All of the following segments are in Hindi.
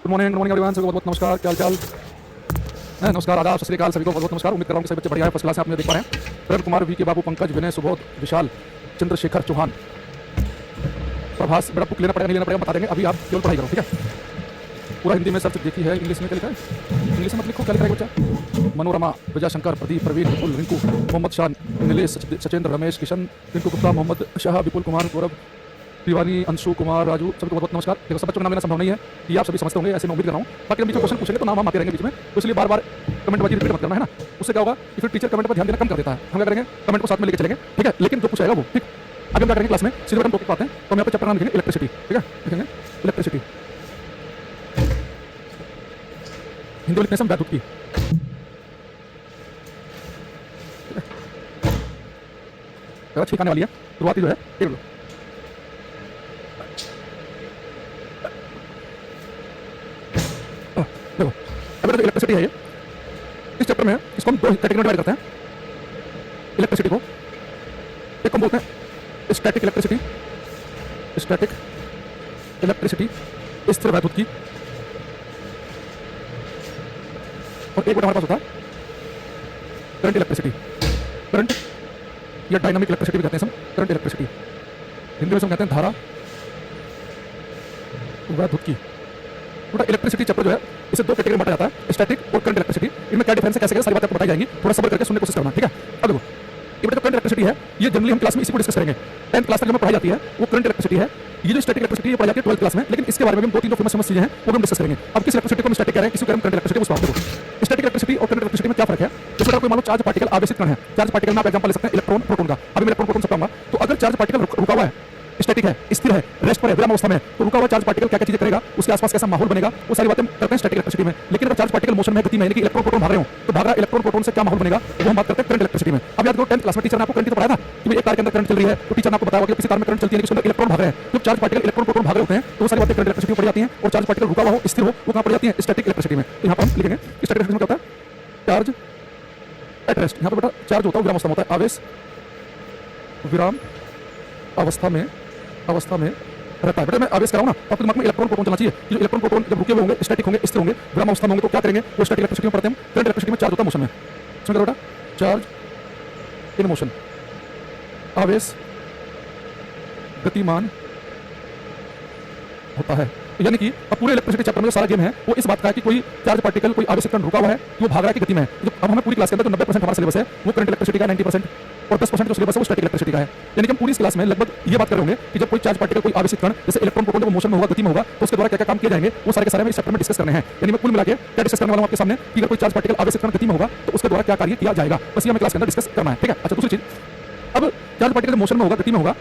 गुड मॉर्निंग एवरीवन, सभी को बहुत नमस्कार। क्या हाल चाल है? नमस्कार, आदाब, सत श्री अकाल, सभी को बहुत नमस्कार। उम्मीद कर रहा हूँ कि सभी बच्चे बढ़िया है, फर्स्ट क्लास है। आप मुझे देख पा रहे हैं। प्रेम कुमार, वी के बाबू, पंकज, विनय, सुबोध, विशाल, चंद्रशेखर, चौहान, प्रभास। बड़ा बुक लेना पड़ेगा, नहीं लेना पड़ेगा बता देंगे। अभी आप केवल पढ़ाई करो, ठीक है? पूरा हिंदी में सर्च देखी है, इंग्लिश में क्या लिखा है? इंग्लिश में मत लिखो, क्या लिखा है बच्चा? मनोरमा, विजयशंकर, प्रदीप, प्रवीण, विपुल, रिंकू, मोहम्मद शान, नीलेश, सचेंद्र, रमेश, किशन, रिंकू गुप्ता, मोहम्मद शाह, विपुल कुमार, गौरव, तिवारी, अंशु कुमार, राजू, सभी को बहुत नमस्कार। देखो, सब बच्चों का नाम लेना संभव नहीं है, ये आप सभी समझते होंगे, ऐसे मैं उम्मीद कर रहा हूँ। बाकी हम बीच में क्वेश्चन पूछेंगे तो नाम हम आते रहेंगे बीच में, तो इसलिए बार बार कमेंट बाजी रिपीट मत करना, है ना? उससे क्या होगा कि फिर टीचर कमेंट पर ध्यान देना कम कर देता है। हम क्या करेंगे, कमेंट को साथ में लेके चलेंगे, ठीक है? लेकिन जो पूछेगा वो, ठीक। अभी हम क्या करेंगे क्लास में, सीधे हम टॉपिक पाते हैं। तो हम यहाँ पे चैप्टर नाम लिखेंगे इलेक्ट्रिसिटी, ठीक है? लिखेंगे इलेक्ट्रिसिटी, हिंदी लिखने से हम विद्युत की, ठीक आने वाली है। शुरुआती जो है देख लो। देखो, अगर तो इलेक्ट्रिसिटी है ये, इस चैप्टर में इसको हम दो कैटेगरी में डिवाइड करते हैं इलेक्ट्रिसिटी को। एक हम बोलते हैं स्टैटिक इलेक्ट्रिसिटी, स्टैटिक इलेक्ट्रिसिटी स्थिर वैद्युत की, और एक बेटा हमारे पास होता है करंट इलेक्ट्रिसिटी। करंट या डायनामिक इलेक्ट्रिसिटी भी कहते हैं हम, करंट इलेक्ट्रिसिटी। हिंदी में हम कहते हैं धारा वैद्युत की। पूरा इलेक्ट्रिसिटी चैप्टर जो है इसे दो कैटेगरी में बांटा जाता है, स्टैटिक और करंट इलेक्ट्रिसिटी। इनमें क्या डिफरेंस है, कैसे सारी बातें आपको बताई जाएंगी, थोड़ा सब्र करके सुनने की कोशिश करना, ठीक है? अब देखो, ये जो करंट इलेक्ट्रिसिटी है, ये जनरली हम क्लास में इसी को डिस्कस करेंगे। 10th क्लास तक जो पढ़ाई जाती है वो करंट इलेक्ट्रिसिटी है। ये जो स्टैटिक इलेक्ट्रिसिटी पढ़ाई जाती है 12th क्लास में, लेकिन इसके बारे में हम दो तीन फेमस चीजें हैं वो हम डिस्कस करेंगे। अब किस इलेक्ट्रिसिटी को हम स्टैटिक कह रहे हैं, किसी को करंट इलेक्ट्रिसिटी, उस बात देखो। स्टैटिक इलेक्ट्रिसिटी और करंट इलेक्ट्रिसिटी में क्या फर्क है? जैसे कोई मान लो चार्ज पार्टिकल आवेशित कण है, चार्ज पार्टिकल में आप एग्जांपल ले सकते हैं इलेक्ट्रॉन प्रोटॉन का। अभी मैं इलेक्ट्रॉन प्रोटॉन से पढ़ूंगा, तो अगर चार्ज पार्टिकल रुका हुआ है, स्टैटिक है, स्थिर है, रेस्ट पर है, विराम अवस्था में, तो रुका हुआ चार्ज पार्टिकल क्या क्या चीजें करेगा, उसके आसपास कैसा माहौल बनेगा, वो सारी बातें करते हैं स्टैटिक इलेक्ट्रिसिटी में। लेकिन अगर चार्ज पार्टिकल मोशन में, गति में, यानी कि इलेक्ट्रॉन प्रोटॉन भाग रहे हो, तो भाग रहा इलेक्ट्रॉन प्रोटॉन से क्या माहौल बनेगा, वो हम बात करते हैं करंट इलेक्ट्रिसिटी में। अब याद करो 10th क्लास में टीचर ने आपको करंट तो पढ़ाया था कि एक तार के अंदर करंट चल रही है, तो टीचर ने आपको बताया कि किसी तार में करंट चलती है, उसके अंदर इलेक्ट्रॉन भाग रहे हैं। जब चार्ज पार्टिकल इलेक्ट्रॉन प्रोटॉन भाग रहे होते हैं, तो वो सारी बातें करंट इलेक्ट्रिसिटी में पड़ जाती हैं। और चार्ज पार्टिकल रुका हुआ हो, स्थिर हो, वो कहां पड़ जाती है? स्टैटिक इलेक्ट्रिसिटी में। तो यहाँ पर हम लिखेंगे स्टैटिक इलेक्ट्रिसिटी में क्या होता है? Charge at rest. यहाँ पे बेटा चार्ज होता है विराम अवस्था में, होता है आवेश विराम अवस्था में रहता है। बेटा मैं आवेश कराऊं ना, तो आपके दिमाग में इलेक्ट्रॉन प्रोटॉन चलना चाहिए। जो इलेक्ट्रॉन प्रोटॉन जब रुके हुए होंगे, स्टैटिक होंगे, स्थिर होंगे, विराम अवस्था में होंगे, तो क्या करेंगे? वो स्टैटिक इलेक्ट्रिसिटी में पढ़ते हैं हम। करंट इलेक्ट्रिसिटी में चार्ज होता है मोशन में। समझ बेटा, चार्ज इन मोशन, आवेश गतिमान होता है। तो यानी कि अब पूरे इलेक्ट्रिसिटी चैप्टर में जो सारा गेम है वो इस बात का है कि कोई चार्ज पार्टिकल, कोई आवेशित कण रुका हुआ है, तो वो भाग रहा है कि गति में है। जो अब हमें पूरी क्लास के अंदर जो 90% हमारा सिलेबस है वो करंट इलेक्ट्रिसिटी का, 90% और 10% जो सिलेबस है वो स्टैटिक इलेक्ट्रिसिटी का है। यानी कि हम पूरी इस क्लास में लगभग ये बात कर रहे होंगे कि जब कोई चार्ज पार्टिकल, कोई आवेशित कण, जैसे इलेक्ट्रॉन प्रोटॉन जब मोशन में होगा, गति में होगा, तो उसके द्वारा क्या क्या काम किए जाएंगे, वो सारे के सारे में इस चैप्टर में डिस्कस करने हैं। यानी मैं कुल मिला के क्या डिस्कस करने वाला हूं आपके सामने कि अगर कोई चार्ज पार्टिकल आवेशित कण गति में होगा तो उसके द्वारा क्या कार्य किया जाएगा, बस ये हमें क्लास के अंदर डिस्कस करना है, ठीक है? अच्छा, दूसरी चीज, अब चार्ज पार्टिकल मोशन में होगा, गति में होगा,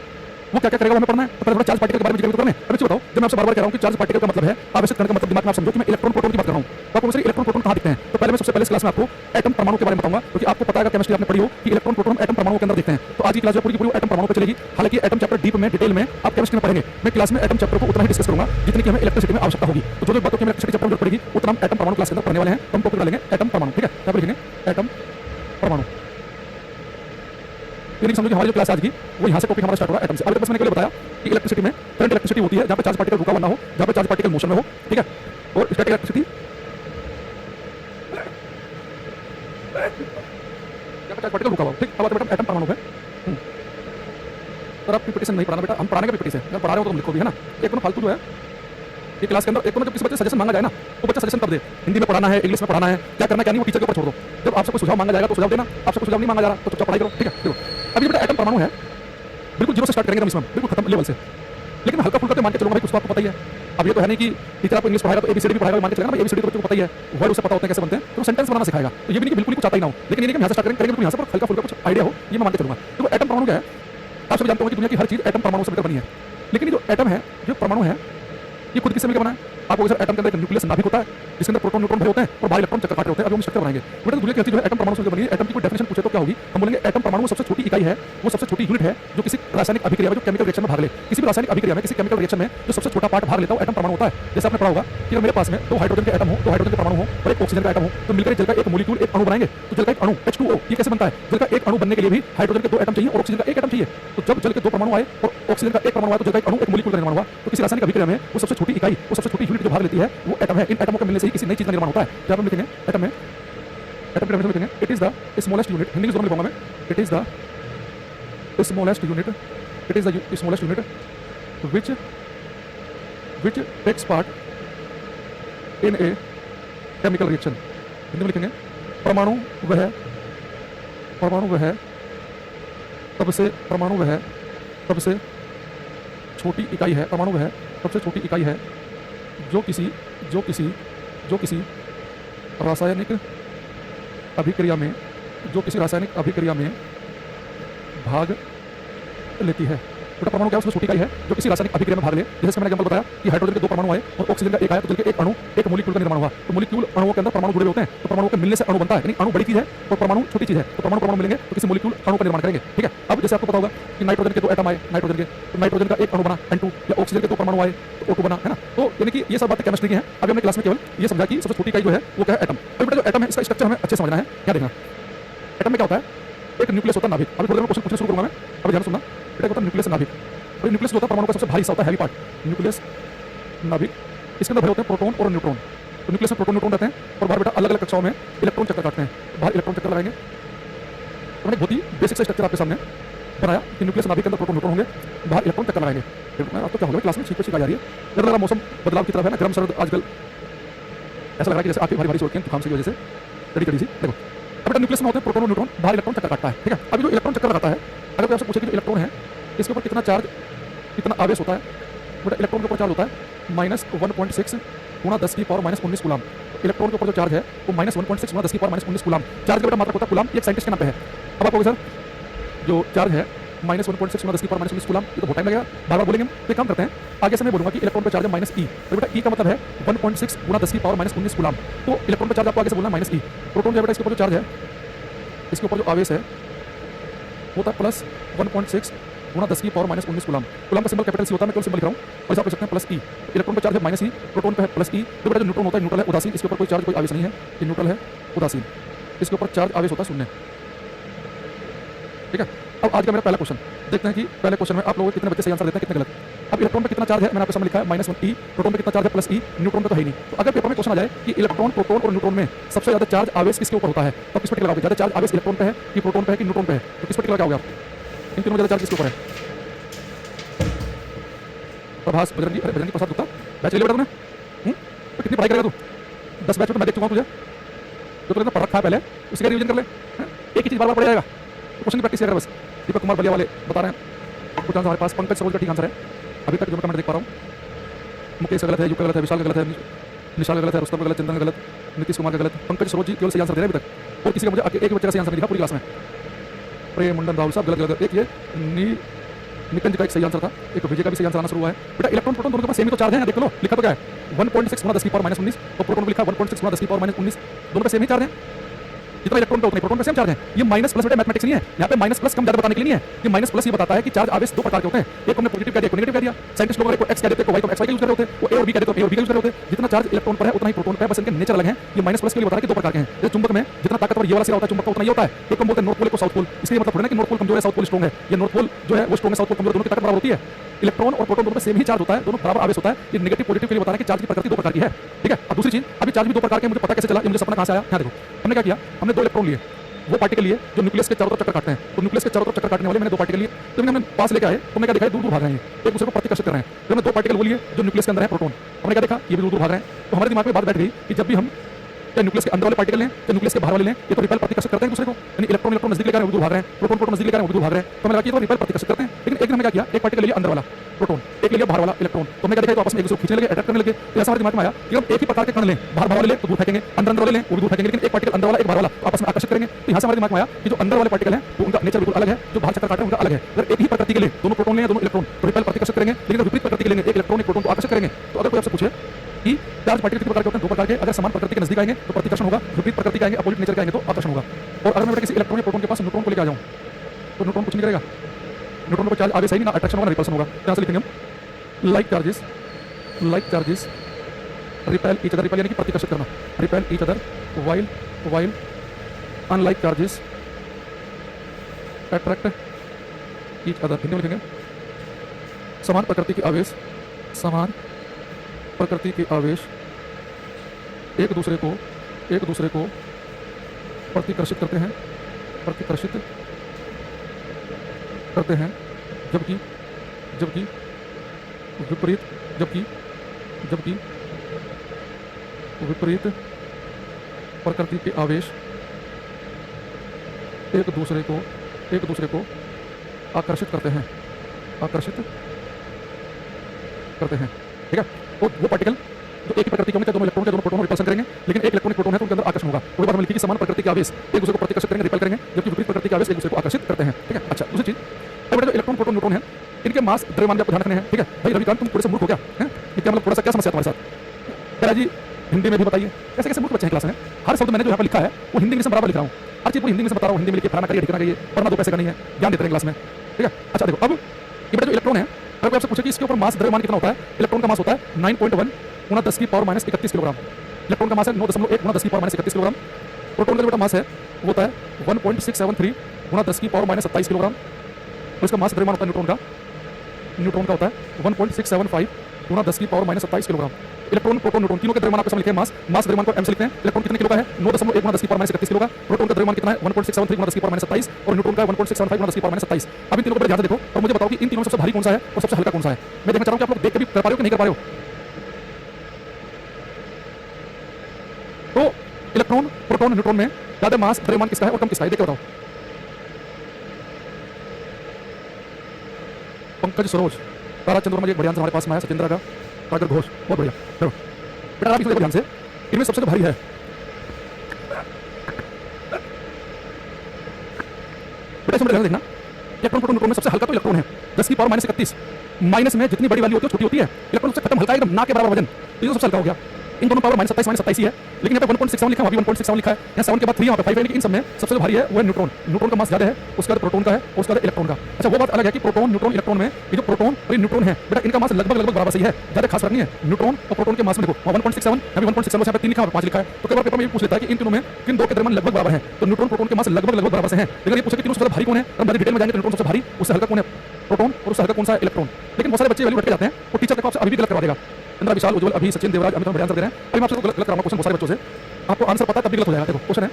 वो क्या क्या करेगा हमें पढ़ना है। तो पहले थोड़ा चार्ज पार्टिकल के बारे में जिक्र करना है। अब बताओ, जब मैं आपसे बार-बार कह रहा हूं कि चार्ज पार्टिकल का मतलब है आवेशित कण का मतलब, दिमाग में आप समझो कि मैं इलेक्ट्रॉन प्रोटॉन की बात कर रहा हूं। तो आपको इलेक्ट्रॉन प्रोटॉन कहां दिखते हैं? तो पहले मैं सबसे पहले इस क्लास में आपको एटम परमाणु के बारे में बताऊंगा, क्योंकि आपको पता है, केमिस्ट्री आपने पढ़ी हो कि इलेक्ट्रॉन प्रोटॉन एटम परमाणु के अंदर दिखते हैं। तो आज की क्लास जो पूरी की पूरी एटम परमाणु पे चलेगी। हालांकि एटम चैप्टर डीप में, डिटेल में आप केमिस्ट्री में पढ़ेंगे। मैं क्लास में एटम चैप्टर को उतना ही डिस्कस करूंगा जितनी कि हमें इलेक्ट्रिसिटी में आवश्यकता होगी। तो जो बातों की इलेक्ट्रिसिटी चैप्टर में जरूरत पड़ेगी उतना हम एटम परमाणु क्लास के अंदर पढ़ने वाले हैं। तो हम टॉपिक डालेंगे एटम परमाणु, ठीक है? यहाँ पर लिखेंगे एटम परमाणु। यानी समझो कि हमारी जो क्लास आज की वो यहाँ से टॉपिक हमारा स्टार्ट होगा एटम से। अब बस मैंने पहले बताया कि इलेक्ट्रिसिटी में करंट इलेक्ट्रिसिटी होती है जहाँ पे चार्ज पार्टिकल रुका हुआ ना हो, जहाँ पे चार्ज पार्टिकल मोशन में हो, ठीक है? और स्टैटिक इलेक्ट्रिसिटी जहाँ पे चार्ज पार्टिकल रुका हुआ हो, ठीक? अब आते बेटा एटम परमाणु पे। पर आप पीपीटी से नहीं पढ़ाना बेटा, हम पढ़ाने का पीपीटी से। अगर पढ़ा रहे हो तो तुम लिखो भी, है ना? एक तो फालतू जो है ये क्लास के अंदर, एक तो जब किसी बच्चे सजेशन मांगा जाए ना, वो बच्चा सजेशन तब दे। हिंदी में पढ़ाना है, इंग्लिश में पढ़ाना है, क्या करना क्या नहीं वो टीचर के ऊपर छोड़ दो। जब आपसे कोई सुझाव मांगा जाएगा तो सुझाव देना, आपसे सुझाव नहीं मांगा जा रहा तो चुपचाप पढ़ाई करो, ठीक है? देखो, अब ये बेटा एटम परमाणु है, बिल्कुल जीरो से स्टार्ट करेंगे हम इसमें, बिल्कुल खत्म लेवल से। लेकिन हल्का फुल्का तो मान के चलूंगा भाई, कुछ तो आपको पता ही है। अब ये तो है नहीं कि टीचर आपको इंग्लिश पढ़ाएगा तो एबीसीडी भी पढ़ाएगा, मान के चलेगा ना, एबीसीडी तो बच्चों को पता ही है, वर्ड उसे पता होते हैं कैसे बनते हैं, तो सेंटेंस बनाना सिखाएगा। तो ये भी नहीं कि बिल्कुल कुछ आता ही ना हो, लेकिन ये नहीं कि यहाँ से स्टार्ट करेंगे बिल्कुल यहाँ से, पर हल्का फुल्का कुछ आइडिया हो, ये मैं मान के चलूंगा। तो एटम परमाणु क्या है? आप सभी जानते हो कि दुनिया की हर चीज एटम परमाणु से मिलकर बनी है। लेकिन जो एटम है, जो परमाणु है, ये खुद किससे मिलकर बना है? आपको सर एटम के अंदर एक न्यूक्लियस नाभिक होता है जिसके अंदर प्रोटॉन न्यूट्रॉन भरे होते हैं और बाहर इलेक्ट्रॉन चक्कर काटे होते हैं। अभी हम स्ट्रक्चर बनाएंगे। बेटा दुनिया की हर चीज जो है एटम परमाणु से बनी है। एटम की कोई डेफिनेशन पूछे तो क्या होगी? हम बोलेंगे एटम परमाणु में सबसे छोटी इकाई है, वो सबसे छोटी यूनिट है जो किसी रासायनिक अभिक्रिया में, जो केमिकल रिएक्शन में भाग ले। किसी भी रासायनिक अभिक्रिया में, किसी केमिकल रिएक्शन में जो सबसे छोटा पार्ट भाग लेता है वो एटम परमाणु होता है। जैसे आपने पढ़ा होगा कि अगर मेरे पास में दो हाइड्रोजन के एटम हो, दो हाइड्रोजन के परमाणु हो और एक ऑक्सीजन का एटम हो, तो मिलकर जल का एक मॉलिक्यूल, एक अणु बनाएंगे। तो जल का एक अणु H2O, ये कैसे बनता है? जल का एक अणु बनने के लिए भी हाइड्रोजन के दो एटम चाहिए और ऑक्सीजन का एक एटम चाहिए। तो जब जल के दो परमाणु आए और ऑक्सीजन का एक परमाणु आया तो जल का एक अणु, एक मॉलिक्यूल का निर्माण हुआ। तो किसी रासायनिक अभिक्रिया में वो सबसे छोटी इकाई, वो सबसे छोटी यूनिट यूनिट जो भाग लेती है वो एटम है। इन एटमों के मिलने से ही किसी नई चीज का निर्माण होता है। जब हम लिखेंगे एटम में, एटम की डेफिनेशन लिखेंगे, it is the smallest unit, Hindi में जरूर लिखूंगा मैं, it is the smallest unit, it is the smallest unit which takes part in a chemical reaction। Hindi में लिखेंगे परमाणु वह सबसे छोटी इकाई है, परमाणु वह सबसे छोटी इकाई है जो किसी रासायनिक अभिक्रिया में भाग लेती है। बेटा परमाणु क्या है? उसमें छोटी इकाई है जो किसी रासायनिक अभिक्रिया में भाग ले। जैसे मैंने एग्जांपल बताया कि हाइड्रोजन के 2 परमाणु आए और ऑक्सीजन का 1 आया, तो जल के एक अणु, एक मॉलिक्यूल का निर्माण हुआ। तो मॉलिक्यूल अणुओं के अंदर परमाणु जुड़े होते हैं, तो परमाणु के मिलने से अणु बनता है। यानी अणु बड़ी चीज है और परमाणु छोटी चीज है, तो परमाणु मिलेंगे तो किसी मॉलिक्यूल अणु का निर्माण करेंगे। ठीक है, अब जैसे आपको पता होगा कि नाइट्रोजन के 2 एटम आए, नाइट्रोजन का एक अणु बना N2, या ऑक्सीजन के 2 परमाणु आए तो O2 बना, है ना। तो यानी कि ये सब बातें केमिस्ट्री की हैं। अभी हमने क्लास में केवल ये समझा कि सबसे छोटी इकाई जो है वो क्या है? एटम। अभी बेटा जो एटम है इसका स्ट्रक्चर हमें अच्छे समझना है। क्या देखना, एटम में क्या होता है? एक न्यूक्लियस होता है, नाभिक। अभी थोड़ी देर में क्वेश्चन पूछना शुरू करूंगा मैं, अभी ध्यान सुनना। बेटा होता है न्यूक्लियस, नाभिक। और न्यूक्लियस जो होता है परमाणु का सबसे भारी हिस्सा होता है, हैवी पार्ट, न्यूक्लियस, नाभिक। इसके अंदर भरे होते हैं प्रोटॉन और न्यूट्रॉन। तो न्यूक्लियस में प्रोटॉन न्यूट्रॉन रहते हैं और बाहर बेटा अलग अलग कक्षाओं में इलेक्ट्रॉन चक्कर काटते हैं। बाहर इलेक्ट्रॉन चक्कर लगाएंगे। तो मैंने बहुत ही बेसिक सा स्ट्रक्चर आपके सामने बनाया कि न्यूक्लियस, नाभिक के अंदर प्रोटॉन न्यूट्रॉन होंगे, बाहर इलेक्ट्रॉन चक्कर लगाएंगे। आपको क्या होगा क्लास में छींक आ जा रही है, लग रहा मौसम बदलाव की तरफ है ना, गर्म सर्द आजकल ऐसा लग रहा है कि जैसे आंखें भारी भारी होती हैं जुकाम की वजह से, कड़ी सी। देखो अब बेटा न्यूक्लियस में होते हैं प्रोटॉन और न्यूट्रॉन, बाहर इलेक्ट्रॉन चक्कर काटता है। ठीक है, अभी जो इलेक्ट्रॉन चक्कर लगाता है, अगर कोई आपसे पूछे कि जो इलेक्ट्रॉन है इसके ऊपर कितना चार्ज, कितना आवेश होता है, बेटा इलेक्ट्रॉन के ऊपर चार्ज होता है -1.6 गुणा 10 की पावर -19 कूलम। इलेक्ट्रॉन के ऊपर जो चार्ज है वो -1.6 गुणा 10 की पावर -19 कूलम। चार्ज का बेटा मात्रक होता है कूलम, ये एक साइंटिस्ट के नाम पे है। अब आप कहोगे सर जो चार्ज है -1.6 गुणा 10 की पावर -19 कूलम, ये तो बहुत टाइम लगेगा, बार बार बोलेंगे हम। तो काम करते हैं, आगे से मैं बोलूंगा कि इलेक्ट्रॉन पे चार्ज है -e। तो बेटा e का मतलब है 1.6 गुणा 10 की पावर -19 कूलम। तो इलेक्ट्रॉन पे चार्ज आपको आगे से बोलना है -e। प्रोटॉन जो बेटा इसके ऊपर जो चार्ज है, इसके ऊपर जो आवेश है होता है +1.6 गुणा 10 की पावर -19 कूलम। कूलम का सिंबल कैपिटल सी होता है, मैं केवल सिंबल लिख रहा हूँ, और इसे आप लिख सकते हैं +e। इलेक्ट्रॉन पे चार्ज है -e, प्रोटॉन पे है +e। तो बेटा जो न्यूट्रॉन होता है, न्यूट्रल है, उदासीन, इसके ऊपर कोई चार्ज कोई आवेश नहीं है, ये न्यूट्रल है, उदासीन, इसके ऊपर चार्ज आवेश होता है 0। ठीक है, अब आज का मेरा पहला क्वेश्चन देखते हैं कि पहले क्वेश्चन में आप लोग कितने बच्चे सही आंसर देते हैं, कितने गलत। अब इलेक्ट्रॉन पे कितना चार्ज है मैंने आपके सामने लिखा है -1e, प्रोटॉन पे कितना चार्ज है +e, न्यूट्रॉन पे तो है ही नहीं। तो अगर पेपर में क्वेश्चन आ जाए कि इलेक्ट्रॉन, प्रोटॉन और न्यूट्रॉन में सबसे ज्यादा चार्ज आवेश किसके ऊपर होता है, तो किस पर टिक लगाओगे? ज्यादा चार्ज आवेश इलेक्ट्रॉन पे है कि प्रोटॉन पे है कि न्यूट्रॉन पे है, तो किस पर टिक लगाओगे आप? इन तीनों में ज्यादा चार्ज किसके ऊपर है? प्रभास, बजरंगी, अरे बजरंगी प्रसाद गुप्ता, बैच ले बेटा तूने, तो कितनी पढ़ाई करेगा तू? 10 बैच में तो मैं देख चुका हूँ तुझे, जो तूने पढ़ रखा है पहले उसी का रिवीजन कर ले। एक ही चीज बार बार पढ़ जाएगा, क्वेश्चन की प्रैक्टिस कर बस। दीपक कुमार बलिया वाले बता रहे हैं कुछ आंसर हमारे पास। पंकज सरोज का ठीक आंसर है अभी तक जो मैं कमेंट देख पा रहा हूँ। मुकेश का गलत है, युग का गलत है, विशाल का गलत है, निशाल का गलत है, रुस्तम का गलत, चंदन का गलत, नीतीश कुमार का गलत। पंकज सरोज जी केवल सही आंसर दे रहे हैं अभी तक, और किसी का मुझे एक बच्चे का सही आंसर नहीं दिखा पूरी क्लास में। प्रेम मुंडन राहुल साहब गलत गलत। एक ये निकंज का एक सही आंसर था, एक विजय का भी सही आंसर आना शुरू हुआ है। बेटा इलेक्ट्रॉन प्रोटॉन दोनों के पास सेम ही तो चार्ज है, देख लो लिखा तो क्या है 1.6 गुणा 10 की पावर -19, और प्रोटॉन को लिखा 1.6 गुणा 10 की पावर -19, दोनों पे सेम ही चार्ज है। जितना इलेक्ट्रॉन पे उतना प्रोटॉन पे सेम चार्ज है। ये माइनस प्लस बेटा मैथमेटिक्स नहीं है, यहाँ पे माइनस प्लस कम ज्यादा बताने के लिए नहीं है। ये माइनस प्लस ये बताता है कि चार्ज आवेश 2 प्रकार के होते हैं, एक हमने पॉजिटिव कह दिया, एक नेगेटिव कह दिया। साइंटिस्ट लोग को x कह देते हैं, को y को xy का यूज कर रहे होते हैं, वो a और b कह देते हैं, a और b का यूज कर रहे होते हैं। जितना चार्ज इलेक्ट्रॉन पर है उतना ही प्रोटॉन पे है, बस इनके नेचर अलग है। ये माइनस प्लस के लिए बता रहा है कि 2 प्रकार के हैं। जैसे चुंबक में जितना ताकतवर ये वाला सिरा होता है चुंबक का, उतना ये होता है। एक को बोलते हैं नॉर्थ पोल को साउथ पोल, इसलिए मतलब थोड़ा ना कि नॉर्थ पोल कमजोर है साउथ पोल स्ट्रांग है। ये नॉर्थ पोल जो है वो स्ट्रांग है, साउथ पोल कमजोर, दोनों की ताकत बराबर होती है। इलेक्ट्रॉन और प्रोटॉन दोनों में सेम ही चार्ज होता है, दोनों बराबर आवेश होता है। ये नेगेटिव पॉजिटिव के लिए बता रहा है कि चार्ज की प्रकृति 2 प्रकार की है। ठीक है, अब दूसरी चीज, अभी चार्ज भी 2 प्रकार के, मुझे पता कैसे चला, ये मुझे सपना कहां से आया। यहां देखो हमने क्या किया, हमने 2 इलेक्ट्रॉन लिए, वो पार्टिकल लिए जो न्यूक्लियस के चारों तरफ चक्कर काटते हैं। तो न्यूक्लियस के चारों तरफ चक्कर काटने वाले मैंने 2 पार्टिकल लिए, तो हमने पास लेके आए, तो हमने क्या देखा है, दूर दूर भाग रहे हैं, एक दूसरे को प्रतिकर्षित कर रहे हैं। तो हमने 2 पार्टिकल वो लिए जो न्यूक्लियस के अंदर है, प्रोटॉन, हमने क्या देखा, ये भी दूर दूर भाग रहे हैं। तो हमारे दिमाग में बात बैठ गई कि जब भी हम चाहे न्यूक्लियस के अंदर वाले पार्टिकल लें चाहे न्यूक्लियस के बाहर वाले लें, ये तो रिपेल प्रतिकर्षित करते हैं दूसरे को। यानी इलेक्ट्रॉन नजदीक लेकर वो दूर भाग रहे हैं, प्रोटॉन नजदीक लेकर वो दूर भाग रहे हैं। तो हमें लगा कि ये तो रिपेल प्रतिकर्षित करते हैं। लेकिन एक दिन हमने क्या किया, एक पार्टिकल लिया अंदर वाला प्रोटॉन, एक लिया बाहर वाला इलेक्ट्रॉन, तो हमने क्या देखा, तो आपस में एक दूसरे को खींचने लगे, अट्रैक्ट करने लगे। तो ऐसा हमारे दिमाग में आया कि हम एक ही प्रकार के कण लें, बाहर वाले लें तो दूर फेंकेंगे, अंदर वाले लें वो भी दूर फेंकेंगे, लेकिन एक पार्टिकल अंदर वाला एक बाहर वाला तो आपस में आकर्षित करेंगे। तो यहाँ से हमारे दिमाग में आया कि जो अंदर वाले पार्टिकल हैं वो उनका नेचर बिल्कुल अलग है, जो बाहर चक्कर काट रहे हैं उनका अलग है। अगर एक ही प्रकृति के लिए दोनों प्रोटॉन लें दोनों इलेक्ट्रॉन तो रिपेल प्रतिकर्षित करेंगे, लेकिन विपरीत प्रकृति के लेंगे एक इलेक्ट्रॉन एक प्रोटॉन को आकर्षित करेंगे। तो अगर कोई आपसे पूछे कि चार्ज पार्टिकल कितने प्रकार के होते हैं, 2 प्रकार के, अगर समान प्रकृति के नजदीक आएंगे तो प्रतिकर्षण होगा, विपरीत प्रकृति के आएंगे अपोजिट नेचर के आएंगे तो आकर्षण होगा। और अगर मैं किसी इलेक्ट्रॉन या प्रोटॉन के पास न्यूट्रॉन को लेकर आ जाऊं तो न्यूट्रॉन कुछ नहीं करेगा, न्यूट्रॉन को चार्ज आगे सही नहीं, ना अट्रैक्शन होगा ना रिपल्शन होगा। यहाँ से लिखेंगे हम like charges repel each other, repel यानी कि प्रतिकर्षित करना, repel each other while unlike charges attract each other. Hindi में लिखेंगे समान प्रकृति के आवेश प्रकृति के आवेश एक दूसरे को प्रतिकर्षित करते हैं, जबकि विपरीत प्रकृति के आवेश एक दूसरे को आकर्षित करते हैं। ठीक है, तो वो पार्टिकल जो एक ही प्रकृति के होंगे, दोनों इलेक्ट्रॉन के दोनों प्रोटॉन रिपल्सन करेंगे, लेकिन एक इलेक्ट्रॉनिक प्रोटॉन है तो उनके अंदर आकर्षण होगा। वो बात हम लिखी कि समान प्रकृति के आवेश एक दूसरे को प्रतिकर्षित करेंगे, रिपेल करेंगे, जबकि विपरीत प्रकृति के आवेश एक दूसरे को आकर्षित करते हैं। ठीक है, अच्छा दूसरी चीज, अब जो इलेक्ट्रॉन प्रोटॉन न्यूट्रॉन है, इनके मास द्रव्यमान आपको ध्यान रखने हैं। ठीक है भाई रविकांत, तुम थोड़े से मूर्ख हो गया है, ये क्या मतलब थोड़ा सा क्या समस्या है तुम्हारे साथ? कह जी हिंदी में भी बताइए, कैसे कैसे मूर्ख बच्चे हैं क्लास में। हर शब्द मैंने जो यहाँ पर लिखा है वो हिंदी में से बराबर लिख रहा हूँ, हर चीज पूरी हिंदी में से बता रहा हूँ। हिंदी में लिखिए, फलाना करिए, ठिकाना करिए, पढ़ना 2 पैसे का नहीं है, ज्ञान देते हैं क्लास में। ठीक है, अच्छा देखो अब ये जो इलेक्ट्रॉन है, अगर आपसे पूछे कि इसके ऊपर मास द्रव्यमान कितना होता है, इलेक्ट्रॉन का मास होता है 9.1 गुना 10 की पावर माइनस 31 किलोग्राम। इलेक्ट्रॉन का मास है 9.1 गुना 10 की पावर माइनस 31 किलोग्राम। प्रोटॉन का जो मास है वो होता है 1.673 गुना 10 की पावर माइनस 27 किलोग्राम। और इसका मास द्रव्यमान होता है न्यूट्रॉन का होता है 1.675 गुना 10 की power minus 27 kilogram. Electron, proton, neutron तीनों के द्रव्यमान आपको लिखे हैं। मास द्रव्यमान को m से लिखते हैं। इलेक्ट्रॉन कितने किलो का है? 9.1 गुना 10 की पावर माइनस 31 किलो का। प्रोटॉन का द्रव्यमान कितना है? 1.673 गुना 10 की पावर माइनस 27 और न्यूट्रॉन का 1.675 गुना 10 की पावर माइनस 27। अब इन तीनों को ध्यान से देखो और मुझे बताओ कि इन तीनों में सबसे भारी कौन सा है और सबसे हल्का कौन सा है। मैं देखना चाह रहा हूं कि आप लोग देख के भी कर पा रहे हो कि नहीं कर पा रहे हो। तो इलेक्ट्रॉन, प्रोटॉन, न्यूट्रॉन में ज्यादा मास द्रव्यमान किसका है और कम किसका है, देख के बताओ। पंकज सरोज, तारा चंद्रमा, एक बढ़िया आंसर हमारे पास में आया। सचिंद्रा का, सागर घोष, बहुत बढ़िया। चलो बेटा आप इसको देखो ध्यान से, इनमें सबसे जो भारी है, बेटा इसमें ध्यान देखना, इलेक्ट्रॉन, प्रोटॉन, न्यूट्रॉन में सबसे हल्का तो इलेक्ट्रॉन है। 10 की पावर माइनस 31 माइनस में जितनी बड़ी वैल्यू होती है छोटी होती है। इलेक्ट्रॉन सबसे खत्म हल्का एकदम ना के बराबर वजन, तो ये सबसे हल्का हो गया। इन दोनों पावर माइनस 27 ही है, लेकिन यहाँ पे 1.67 लिखा है, अभी 1.67 लिखा है, यहाँ 7 के बाद 3 यहाँ पे 5 है, लेकिन इन सब में सबसे भारी है वो है न्यूट्रॉन। न्यूट्रॉन का मास ज्यादा है, उसका प्रोटॉन का है और उसका इलेक्ट्रॉन का। अच्छा वो बात अलग है कि प्रोटॉन, न्यूट्रॉन, इलेक्ट्रॉन में ये जो प्रोटॉन और न्यूट्रॉन है बेटा, इनका मास लगभग बराबर सही है, ज्यादा खास फर्क नहीं है। न्यूट्रॉन और प्रोटॉन के मास में देखो 1.67, अभी 1.67 यहाँ पे 3 लिखा है, 5 लिखा है, तो कई बार पेपर में ये पूछ लेता है कि इन तीनों में किन दो के द्रव्यमान लगभग बराबर है। तो न्यूट्रॉन, प्रोटॉन के मास लगभग बराबर से हैं, लेकिन ये पूछे कि तीनों सबसे भारी कौन है, हम डिटेल में जाएंगे तो न्यूट्रॉन सबसे भारी, उससे हल्का कौन है प्रोटॉन और उससे हल्का कौन सा है इलेक्ट्रॉन। लेकिन बहुत सारे बच्चे वैल्यू रट के जाते हैं, वो टीचर देखो आपसे अभी भी गलत करवा देगा। चंद्रा, विशाल, उज्जवल, अभी सचिन, देवराज, अमित बढ़िया आंसर दे रहे हैं। अभी मैं आपसे गलत कराऊंगा क्वेश्चन बहुत सारे बच्चों से, आपको आंसर पता है तब भी गलत हो जाएगा। देखो क्वेश्चन है,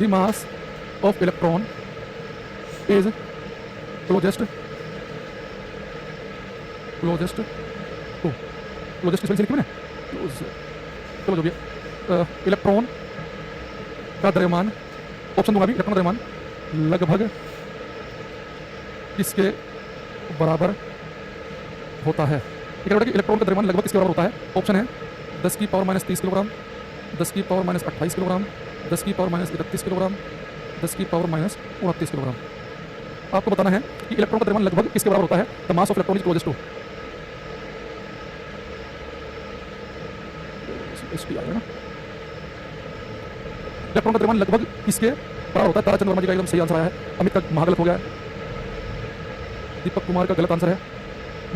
the mass of electron is closest spelling लिखी मैंने, चलो जो भी इलेक्ट्रॉन का द्रव्यमान, ऑप्शन दूंगा अभी, इलेक्ट्रॉन का द्रव्यमान लगभग किसके बराबर होता है। इलेक्ट्रॉन का द्रव्यमान लगभग किसके बराबर होता है। ऑप्शन है 10 की पावर माइनस 30 किलोग्राम, 10 की पावर माइनस 28 किलोग्राम, 10 की पावर माइनस 31 किलोग्राम, 10 की पावर माइनस 29 किलोग्राम। आपको बताना है कि इलेक्ट्रॉन का द्रव्यमान लगभग किसके बराबर होता है। The mass of electron is closest to, electron का द्रव्यमान लगभग किसके बराबर होता है। तारा चंद्रमा जी का एकदम सही आंसर आया है। अमित का महागलत हो गया है। दीपक कुमार का गलत आंसर है।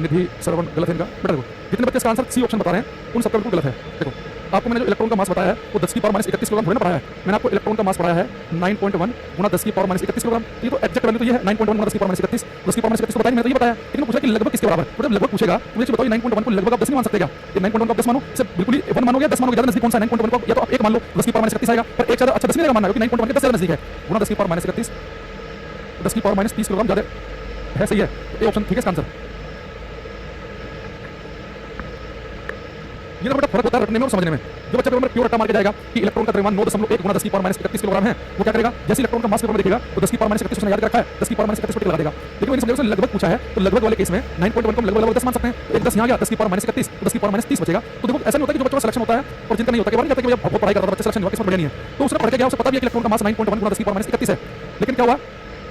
निधि श्रवण गलत है इनका। बेटा देखो जितने बच्चे इसका आंसर सी ऑप्शन बता रहे हैं उन सबका बिल्कुल गलत है। देखो आपको मैंने जो इलेक्ट्रॉन का मास बताया है वो 10 की पावर माइनस 31 किलोग्राम थोड़ी ना पढ़ाया है। मैंने आपको इलेक्ट्रॉन का मास पढ़ाया है 9.1 गुना 10 की पावर माइनस 31 किलोग्राम। ये तो एक्जेक्ट वैल्यू तो ये है 9.1 गुना 10 की पावर माइनस 31। 10 की पावर माइनस 31 बताया, मैंने तो ये बताया, लेकिन पूछा कि लगभग किसके बराबर। तो जब लगभग पूछेगा तो मुझे बताओ 9.1 को लगभग आप 10 नहीं मान सकते क्या। ये 9.1 को आप 10 मानो, इसे बिल्कुल 1 मानोगे या 10 मानोगे, ज्यादा नजदीक कौन सा 9.1 को, या तो आप 1 मान लो 10 की पावर माइनस 31 आएगा, पर एक ज्यादा अच्छा 10 नहीं मानना क्योंकि 9.1 के 10 ज्यादा नजदीक है। गुना 10 की पावर माइनस 31, 10 की पावर माइनस 30 किलोग्राम ज्यादा है, सही है। ये ऑप्शन ठीक है इसका आंसर। ये ना बेटा फर्क होता है रटने में और समझने में। जो बच्चा पेपर में प्योर रट्टा मार के जाएगा कि इलेक्ट्रॉन का द्रव्यमान 9.1 गुना 10 की पावर माइनस 31 किलोग्राम है, वो क्या करेगा, जैसे इलेक्ट्रॉन का मास पेपर में देखेगा तो 10 की पावर माइनस 31 उसने याद कर रखा है, 10 की पावर माइनस 31 को लगा देगा। लेकिन मैंने समझा उसने लगभग पूछा है तो लगभग वाले केस में 9.1 को लगभग 10 मान सकते हैं। एक 10 यहाँ गया, 10 की पावर माइनस 31, 10 की पावर माइनस 30 बचेगा। तो देखो ऐसा नहीं होता कि जो बच्चों का सिलेक्शन होता है और जिनका नहीं होता, बार नहीं कहते कि बहुत पढ़ाई करता था बच्चा सिलेक्शन हुआ, किस्मत बढ़िया नहीं है, तो उसने पढ़ के गया, उसे पता भी है कि इलेक्ट्रॉन का मास 9.1 गुना 10 की पावर माइनस 31 है, लेकिन क्या हुआ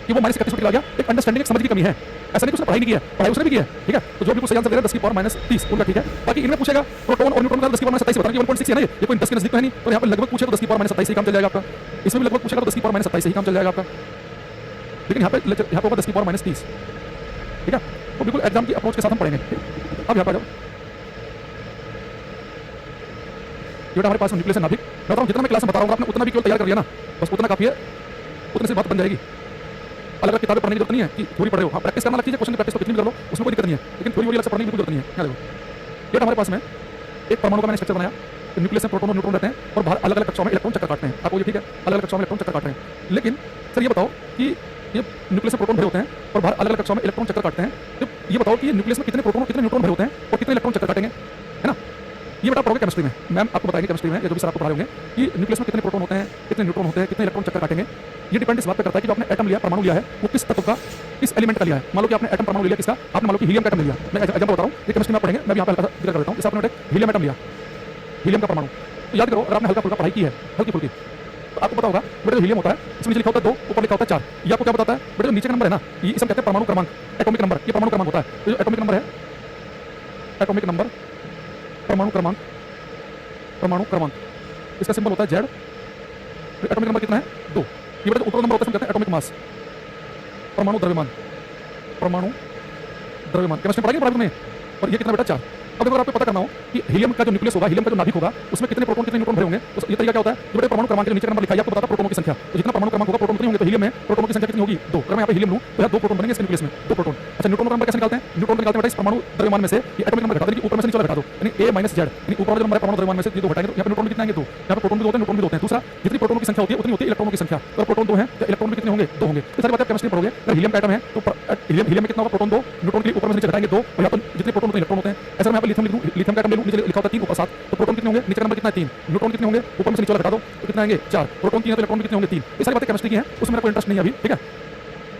कि वो माइनस 31 चला गया। एक अंडरस्टैंडिंग, एक समझ की कमी है। ऐसा नहीं कि उसने पढ़ाई नहीं की है, पढ़ाई उसने भी की है, ठीक है। तो जो भी सही आंसर दे रहा है 10 की पावर माइनस 30 उनका ठीक है। बाकी इनमें पूछेगा प्रोटॉन और न्यूट्रॉन का 10 की पावर माइनस 27 बताना कि 1.6 है ना, ये कोई 10 के नजदीक तो है नहीं, तो यहाँ पर लगभग पूछेगा तो 10 की पावर माइनस 27 ही काम चल जाएगा आपका। इसमें भी लगभग पूछेगा तो 10 की पावर माइनस 27 ही काम चल जाएगा आपका, लेकिन यहाँ पे होगा 10 की पावर माइनस 30, ठीक है। तो बिल्कुल एग्जाम की अप्रोच के साथ हम पढ़ेंगे। अब यहाँ पर जाओ, ये हमारे पास न्यूक्लियस नाभिक, मैं बता रहा हूँ जितना मैं क्लास में बता रहा हूँ आपने उतना भी केवल तैयार कर लिया ना, बस उतना काफी है, उतने से बात बन जाएगी। अलग अलग किताबें पढ़ने की जरूरत नहीं है कि थ्योरी पढ़ रहे हो। हाँ, प्रैक्टिस करना अलग चीज़ है, क्वेश्चन की प्रैक्टिस तो कितनी भी कर लो उसमें कोई दिक्कत नहीं है, लेकिन थ्योरी वोरी अलग से पढ़ने की बिल्कुल जरूरत नहीं है। यहाँ देखो, ये हमारे पास में एक परमाणु का मैंने स्ट्रक्चर बनाया, न्यूक्लियस में प्रोटॉन और न्यूट्रॉन रहते हैं और बाहर अलग अलग कक्षाओं में इलेक्ट्रॉन चक्कर काटते हैं। आपको ये ठीक है, अलग अलग कक्षाओं में इलेक्ट्रॉन चक्कर काट रहे हैं। लेकिन सर ये बताओ कि ये न्यूक्लियस में प्रोटॉन भरे होते हैं और बाहर अलग अलग कक्षाओं में इलेक्ट्रॉन चक्कर काटते हैं, तो ये बताओ कि न्यूक्लियस में कितने प्रोटॉन और कितने न्यूट्रॉन भरे होते हैं और कितने इलेक्ट्रॉन चक्कर काटेंगे, है ना? ये बेटा पढ़ोगे केमिस्ट्री में, मैम आपको बताएंगे केमिस्ट्री में, या जो भी सर आपको पढ़ा होंगे कि न्यूक्लियस में कितने प्रोटॉन होते हैं, कितने न्यूट्रॉन होते हैं, कितने इलेक्ट्रॉन चक्कर काटेंगे। ये डिपेंड इस बात पे करता है कि जो आपने एटम लिया, परमाणु लिया है, वो किस तत्व का, किस एलिमेंट का लिया है। मान लो कि आपने एटम परमाणु लिया किसका, आपने मान लो कि हीलियम का एटम लिया। मैं एग्जांपल बता रहा हूँ, ये केमिस्ट्री में आप पढ़ेंगे, मैं यहाँ पे हल्का जिक्र कर देता हूँ। जैसे आपने हीलियम एटम लिया, हीलियम का परमाणु, तो याद करो अगर आपने हल्का फुल्का पढ़ाई की है, हल्की फुल्की, तो आपको पता होगा बेटा जो हीलियम होता है इसमें नीचे लिखा होता है 2, ऊपर लिखा होता है 4। ये आपको क्या बताता है बेटा, जो नीचे का नंबर है ना, ये इसे हम कहते हैं परमाणु क्रमांक, एटॉमिक नंबर। ये परमाणु क्रमांक होता है, तो जो एटॉमिक नंबर है, एटॉमिक नंबर, परमाणु क्रमांक, परमाणु क्रमांक, इसका सिंबल होता है जेड। एटॉमिक नंबर कितना है 2। ये बेटा जो ऊपर नंबर होता है हम कहते हैं एटॉमिक मास, परमाणु द्रव्यमान, परमाणु द्रव्यमान। केमिस्ट्री पढ़ाएंगे पढ़ाई में। और ये कितना बेटा 4। अब अगर आपको पता करना हो कि हीलियम का जो न्यूक्लियस होगा, हीलियम का जो नाभिक होगा, उसमें कितने प्रोटॉन कितने न्यूट्रॉन भरे होंगे, तो ये तरीका क्या होता है, जो बेटा परमाणु क्रमांक के नीचे का नंबर लिखा है आपको बताता है प्रोटॉनों की संख्या। तो जितना परमाणु क्रमांक होगा प्रोटॉन उतने होंगे। तो हीलियम में प्रोटॉनों की संख्या कितनी होगी 2। अगर मैं यहाँ पे हीलियम लूं तो यहाँ 2 प्रोटॉन बनेंगे इसके न्यूक्लियस में, 2 प्रोटॉन। अच्छा, न्यूट्रॉन का नंबर कैसे निकालते हैं, न्यूट्रॉन निकालते हैं बेटा इस परमाणु द्रव्यमान में से, ये एटॉमिक नंबर घटा दो, ऊपर में से नीचे वाला घटा दो, यानी A - Z, यानी ऊपर वाला जो नंबर है परमाणु द्रव्यमान में से ये 2 घटाएंगे तो यहाँ पे न्यूट्रॉन कितने आएंगे 2। यहाँ पे प्रोटॉन भी 2 होते हैं, न्यूट्रॉन भी 2 होते हैं। दूसरा, जितनी प्रोटॉन की संख्या होती है उतनी होती है इलेक्ट्रॉनों की संख्या। तो प्रोटॉन 2 है तो इलेक्ट्रॉन भी कितने होंगे 2 होंगे। तो सारी बातें आप केमिस्ट्री पढ़ोगे। अगर हीलियम का एटम है तो हीलियम में कितना होगा प्रोटॉन 2, न्यूट्रॉन के लिए ऊपर में से नीचे घटाएंगे 2, और यहाँ पर जितने प्रोटॉन उतने इलेक्ट्रॉन होते हैं। ऐसा मैं यहाँ पे लिथियम लिख दूं, लिथियम का एटम ले लूं, नीचे लिखा होता है 3 ऊपर 7, तो प्रोटॉन कितने होंगे, नीचे का नंबर कितना है 3, न्यूट्रॉन कितने होंगे ऊपर में से नीचे वाला घटा दो तो कितने आएंगे 4। प्रोटॉन 3 है तो इलेक्ट्रॉन कितने होंगे 3। ये सारी बातें केमिस्ट्री की हैं, उसमें मेरा कोई इंटरेस्ट नहीं है अभी, ठीक है।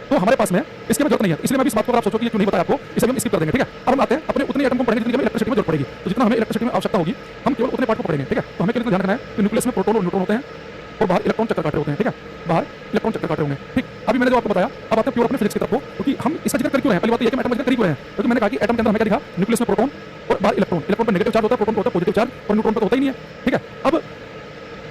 तो हमारे पास में इसकी जरूरत नहीं है, इसलिए मैं इस बात को अगर आप सोचो कि ये क्यों नहीं बताया आपको, इसे हम स्किप कर देंगे, ठीक है। अब हम आते हैं अपने उतने एटम को पढ़ेंगे जितनी हमें इलेक्ट्रिसिटी में जरूरत पड़ेगी। तो जितना हमें इलेक्ट्रिसिटी में आवश्यकता होगी हम केवल उतने पार्ट को पढ़ेंगे, ठीक है। तो हमें केवल ध्यान रखना है कि न्यूक्लियस में प्रोटॉन और न्यूट्रॉन होते हैं और बाहर इलेक्ट्रॉन चक्कर काट रहे होते हैं, ठीक है। बाहर इलेक्ट्रॉन चक्कर काट रहे होंगे, ठीक। अभी मैंने जो आपको बताया, अब आते हैं प्योर अपने फिजिक्स की तरफ को, क्योंकि हम इसका जिक्र कर क्यों रहे हैं। पहली बात तो ये कि एटम का जिक्र कर क्यों रहे हैं, क्योंकि मैंने कहा कि एटम के अंदर हमें क्या दिखा, न्यूक्लियस में प्रोटॉन और बाहर इलेक्ट्रॉन। इलेक्ट्रॉन पर नेगेटिव चार्ज होता है, प्रोटॉन पर होता है पॉजिटिव चार्ज, और न्यूट्रॉन पर तो होता ही नहीं है, ठीक है। अब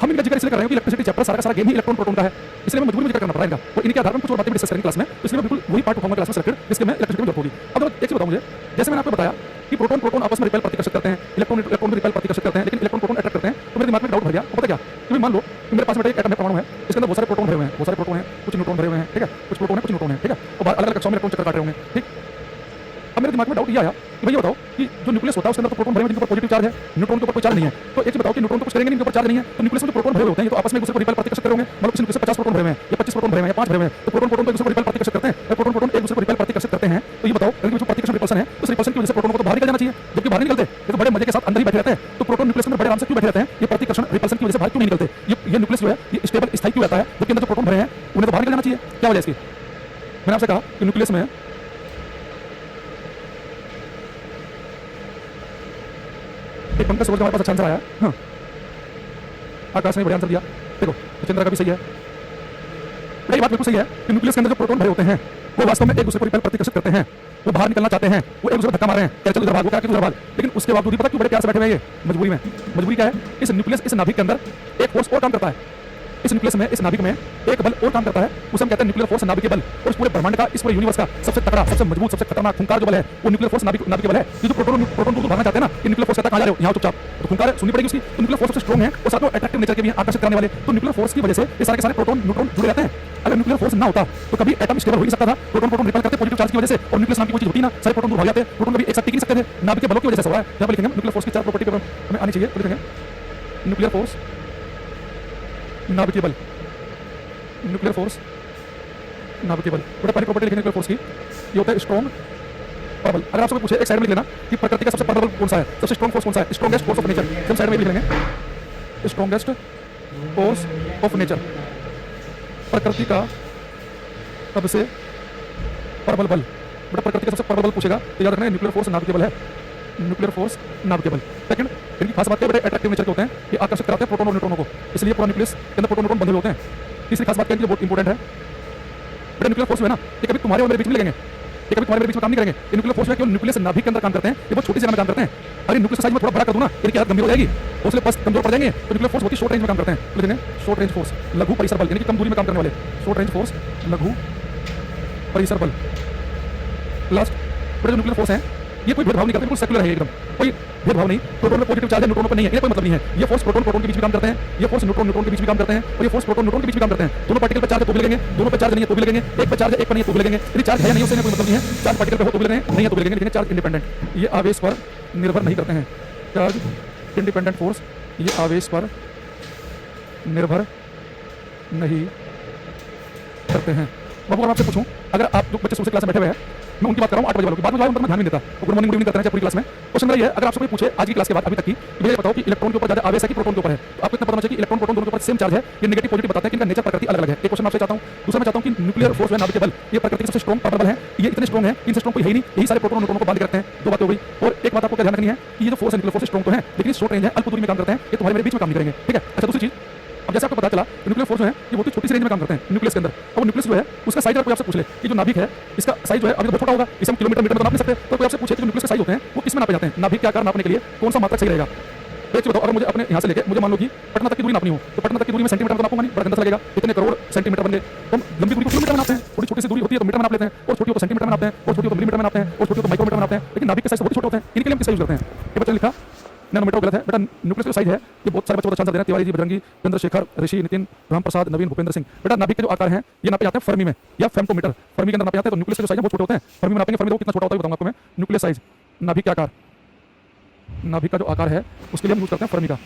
हम इनका जिक्र इसलिए कर रहे हैं कि इलेक्ट्रिसिटी चैप्टर सारा का सारा गेम ही इलेक्ट्रॉन प्रोटॉन का है, इसलिए मैं मजबूरी में जिक्र करना पड़ा इनका। और इनके आधार पर कुछ और बातें भी डिस्कस करेंगे क्लास में, तो इसलिए मैं बिल्कुल वही पार्ट उठाऊंगा क्लास में सेलेक्टेड जिसके में इलेक्ट्रिसिटी में जरूरत होगी। अब एक चीज बताऊं मुझे, जैसे मैंने आपको बताया कि प्रोटॉन प्रोटॉन आपस में रिपेल प्रतिकर्षित करते हैं, इलेक्ट्रॉन इलेक्ट्रॉन भी रिपेल प्रतिकर्षित करते हैं, लेकिन इलेक्ट्रॉन प्रोटॉन अट्रैक्ट करते हैं। तो मेरे दिमाग में डाउट भर गया, पता क्या, कि मान लो कि मेरे पास में एक एटम है, परमाणु है, इसके अंदर बहुत सारे प्रोटॉन भरे हुए हैं, बहुत सारे प्रोटॉन हैं, कुछ न्यूट्रॉन भरे हुए हैं, ठीक है, कुछ प्रोटॉन है कुछ न्यूट्रॉन है, ठीक है। और अलग अलग कक्षाओं में इलेक्ट्रॉन चक्कर काट रहे होंगे, ठीक। अब मेरे दिमाग में डाउट ये आया कि भैया बताओ कि जो न्यूक्लियस होता है उसके अंदर तो प्रोटॉन भरे हुए हैं जिनके ऊपर पॉजिटिव चार्ज है, न्यूट्रॉन के ऊपर कोई चार्ज नहीं है। तो एक चीज बताओ कि न्यूट्रॉन तो कुछ करेंगे नहीं, इनके ऊपर चार्ज नहीं है, तो न्यूक्लियस में जो प्रोटॉन भरे होते हैं तो आपस में एक दूसरे को रिपेल प्रतिकर्षित करेंगे। मतलब किसी न्यूक्लियस में 50 प्रोटॉन भरे हैं या 25 प्रोटॉन भरे हैं या 5 भरे हैं, तो प्रोटॉन प्रोटॉन एक दूसरे को रिपेल प्रतिकर्षित करते हैं, प्रोटॉन प्रोटॉन एक दूसरे को रिपेल प्रतिकर्षित करते हैं। तो ये बताओ अगर जो प्रतिकर्षण रिपल्सन है उस रिपल्सन की वजह से प्रोटॉन को तो बाहर निकल जाना चाहिए, जबकि बाहर निकलते तो बड़े मजे के साथ अंदर ही बैठे रहते हैं। तो प्रोटॉन न्यूक्लियस में बड़े आराम से क्यों बैठे रहते हैं, ये प्रतिकर्षण रिपल्सन की वजह से बाहर क्यों नहीं निकलते। ये न्यूक्लियस जो है ये स्टेबल स्थायी क्यों रहता है, जबकि अंदर जो प्रोटॉन भरे हैं उन्हें तो बाहर निकल जाना चाहिए। क्या वजह इसकी, मैंने आपसे कहा कि न्यूक्लियस में एक पंकज सूरज का हमारे पास अच्छा आंसर आया। हाँ, आकाश ने बढ़िया आंसर दिया। देखो चंद्र का भी सही है, ये बात बिल्कुल सही है कि न्यूक्लियस के अंदर जो प्रोटॉन भरे होते हैं वो वास्तव में एक दूसरे को रिपेल प्रतिकर्षित करते हैं, वो बाहर निकलना चाहते हैं, वो एक दूसरे को धक्का मार रहे हैं, क्या चल उधर भाग, वो क्या उधर भाग, लेकिन उसके बावजूद पता क्यों बड़े प्यार से बैठे हुए हैं, ये मजबूरी में। मजबूरी क्या है, इस न्यूक्लियस इस नाभिक के अंदर एक फोर्स और काम करता है, इस न्यूक्लियस में इस नाभिक में एक बल और काम करता है, उसे हम कहते हैं न्यूक्लियर फोर्स, नाभिकीय बल। और इस पूरे ब्रह्मांड का, इस पूरे यूनिवर्स का सबसे तगड़ा, सबसे मजबूत, सबसे खतरनाक खूंखार जो बल है वो न्यूक्लियर फोर्स नाभिकीय बल है। ये जो प्रोटॉन को भागना चाहते हैं ना, ये न्यूक्लियर फोर्स कहता है कहां जा रहे हो, यहाँ चुपचाप, तो खूंखार सुननी पड़ेगी उसकी। तो न्यूक्लियर फोर्स सबसे स्ट्रॉन्ग है और साथ में अट्रैक्टिव नेचर के भी हैं, आकर्षित करने वाले। तो न्यूक्लियर फोर्स की वजह से ये सारे के सारे प्रोटॉन न्यूट्रॉन जुड़े रहते हैं। अगर न्यूक्लियर फोर्स ना होता तो कभी एटम स्टेबल हो ही नहीं सकता था, प्रोटॉन प्रोटॉन रिपेल करते पॉजिटिव चार्ज की वजह से, और न्यूक्लियस नाम की कोई चीज होती ना, सारे प्रोटॉन दूर भाग जाते, प्रोटॉन कभी एक साथ टिक नहीं सकते थे, नाभिकीय बलों की वजह से हुआ है। यहाँ पर लिखेंगे न्यूक्लियर फोर्स की 4 प्रॉपर्टी हमें आनी चाहिए, तो लिखेंगे न्यूक्लियर फोर्स, नाभिकीय बल, न्यूक्लियर फोर्स, नाभिकीय बल। बेटा पहली प्रॉपर्टी लिखेंगे न्यूक्लियर फोर्स की, ये होता है स्ट्रॉन्ग प्रबल। अगर आपसे पूछे एक साइड में लिख लेना कि प्रकृति का सबसे प्रबल कौन सा है, सबसे स्ट्रॉन्ग फोर्स कौन सा है, स्ट्रॉन्गेस्ट फोर्स ऑफ नेचर, हम साइड में लिख लेंगे स्ट्रॉन्गेस्ट फोर्स ऑफ नेचर, प्रकृति का सबसे प्रबल बल। बेटा प्रकृति का सबसे प्रबल बल पूछेगा तो याद रखना न्यूक्लियर फोर्स नाभिकीय बल है, न्यूक्लियर फोर्स नाभिकीय बल। सेकंड, इनकी खास बात क्या है, बड़े अट्रैक्टिव नेचर के होते हैं, ये आकर्षित कराते हैं प्रोटॉन और न्यूट्रॉनों को, इसलिए पूरा न्यूक्लियस के अंदर प्रोटॉन न्यूट्रॉन बंधे होते हैं। तीसरी खास बात क्या है, जो बहुत इंपॉर्टेंट है, बेटा न्यूक्लियर फोर्स है ना, ये कभी तुम्हारे और मेरे बीच में लगेंगे, ये कभी तुम्हारे मेरे बीच में काम नहीं करेंगे। ये न्यूक्लियर फोर्स है केवल न्यूक्लियस नाभिक के अंदर काम करते हैं, ये बहुत छोटी जगह में काम करते हैं। अगर न्यूक्लियस साइज में थोड़ा बड़ा कर दूं ना, इनकी हालत गंभीर हो जाएगी, उससे बस कमजोर पड़ जाएंगे। तो न्यूक्लियर फोर्स बहुत ही शॉर्ट रेंज में काम करते हैं, तो देखेंगे शॉर्ट रेंज फोर्स, लघु परिसर बल, यानी कि कम दूरी में काम करने वाले, शॉर्ट रेंज फोर्स, लघु परिसर बल। लास्ट, बड़े जो न्यूक्लियर फोर्स हैं ये कोई भेदभाव नहीं करते, बिल्कुल सेक्युलर है एकदम, कोई भेदभाव नहीं। प्रोटॉन में पॉजिटिव चार्ज है, न्यूट्रॉन पर नहीं है, ये कोई मतलब नहीं है। ये फोर्स प्रोटॉन प्रोटॉन के बीच भी काम करते हैं, ये फोर्स न्यूट्रॉन न्यूट्रॉन के बीच भी काम करते हैं, और ये फोर्स प्रोटॉन न्यूट्रॉन के बीच भी काम करते हैं। दोनों पार्टिकल पर चार्ज है तो भी लगेंगे, दोनों पर चार्ज नहीं है तो भी लगेंगे, एक पर चार्ज है एक पर नहीं है तो भी लगेंगे। यदि चार्ज है या नहीं उससे कोई मतलब नहीं है, चार्ज पार्टिकल पे हो तो भी लगेंगे, नहीं है तो भी लगेंगे, लेकिन चार्ज इंडिपेंडेंट, ये आवेश पर निर्भर नहीं करते हैं। चार्ज इंडिपेंडेंट फोर्स ये आवेश पर निर्भर नहीं करते हैं। बाबू अगर आपसे पूछूं, अगर आप जो बच्चे सुबह से क्लास में बैठे हुए हैं, मैं उनकी बात कर रहा हूँ 8 बजे वालों की, बाद में जो है उन पर मैं ध्यान नहीं देता, तो गुड मॉर्निंग गुड इवनिंग करते हैं पूरी क्लास में। क्वेश्चन मेरा ये है, अगर आपसे कोई पूछे आज की क्लास के बाद अभी तक की, मुझे बताओ कि इलेक्ट्रॉन के ऊपर ज्यादा आवेश है कि प्रोटॉन के ऊपर है, तो आपको इतना पता होना चाहिए कि इलेक्ट्रॉन प्रोटॉन दोनों के ऊपर सेम चार्ज है, ये नेगेटिव पॉजिटिव बताते हैं कि इनका नेचर प्रकृति अलग अलग है। एक क्वेश्चन आपसे चाहता हूँ। दूसरा मैं चाहता हूँ कि न्यूक्लियर फोर्स है, नाभिक बल, ये प्रकृति के सबसे स्ट्रॉन्ग पावर बल है, ये इतने स्ट्रॉन्ग है, इनसे स्ट्रॉन्ग कोई है ही नहीं, यही सारे प्रोटॉन और न्यूट्रॉन को बांध के रखते हैं। दो बातें हो गई। और एक बात आपको क्या ध्यान रखनी है कि ये जो फोर्स है, न्यूक्लियर फोर्स स्ट्रॉन्ग तो है, लेकिन शॉर्ट रेंज है, अल्प दूरी में काम करते हैं, ये तुम्हारे मेरे बीच में काम नहीं करेंगे, ठीक है। अच्छा, दूसरी चीज, अब जैसे आपको पता चला न्यूक्लियर फोर्स जो है ये बहुत ही छोटी सी रेंज में काम करते हैं न्यूक्लियस के अंदर। अब वो न्यूक्लियस जो है उसका साइज अगर कोई आपसे पूछ ले कि जो नाभिक है इसका साइज जो है अभी तो बहुत छोटा होगा, इसे हम किलोमीटर मीटर में तो नाप नहीं सकते, तो कोई आपसे पूछे कि जो न्यूक्लियस के साइज होते हैं वो किस में नापे जाते हैं, नाभिक के आकार नापने के लिए कौन सा मात्रक सही रहेगा। एक चीज बताओ, अगर मुझे अपने यहाँ से लेके मुझे मान लो कि पटना तक की दूरी नापनी हो, तो पटना तक की दूरी में सेंटीमीटर में नापूंगा नहीं, बड़ा गंदा लगेगा, इतने करोड़ सेंटीमीटर बन गए। तो हम लंबी दूरी को किलोमीटर में नापते हैं, थोड़ी छोटी सी दूरी होती है तो मीटर में नाप लेते हैं, और छोटी हो तो सेंटीमीटर में नापते हैं, और छोटी हो तो मिलीमीटर में नापते हैं, और छोटी हो तो माइक्रोमीटर में नापते हैं, लेकिन नाभिक के साइज बहुत छोटे होते हैं, इनके लिए हम किसका यूज करते हैं। ये बच्चे ने लिखा नैनोमीटर गलत है बेटा, न्यूक्लियस का साइज है, ये बहुत सारे बच्चे बहुत अच्छा आंसर दे रहे हैं, तिवारी जी, बजरंगी, चंद्रशेखर, ऋषि, नितिन, राम प्रसाद, नवीन, भूपेंद्र सिंह। बेटा नाभिक के जो आकार हैं ये नापे जाते हैं फर्मी में या फेम्टोमीटर, फर्मी के अंदर नापे जाते हैं, तो न्यूक्लियस के जो साइज है बहुत छोटे होते हैं, फर्मी में नापेंगे, फर्मी देखो कितना छोटा होता है बताऊंगा आपको मैं। न्यूक्लियस साइज, नाभिक के आकार, नाभिक का जो आकार है उसके लिए हम यूज करते हैं फर्मी का,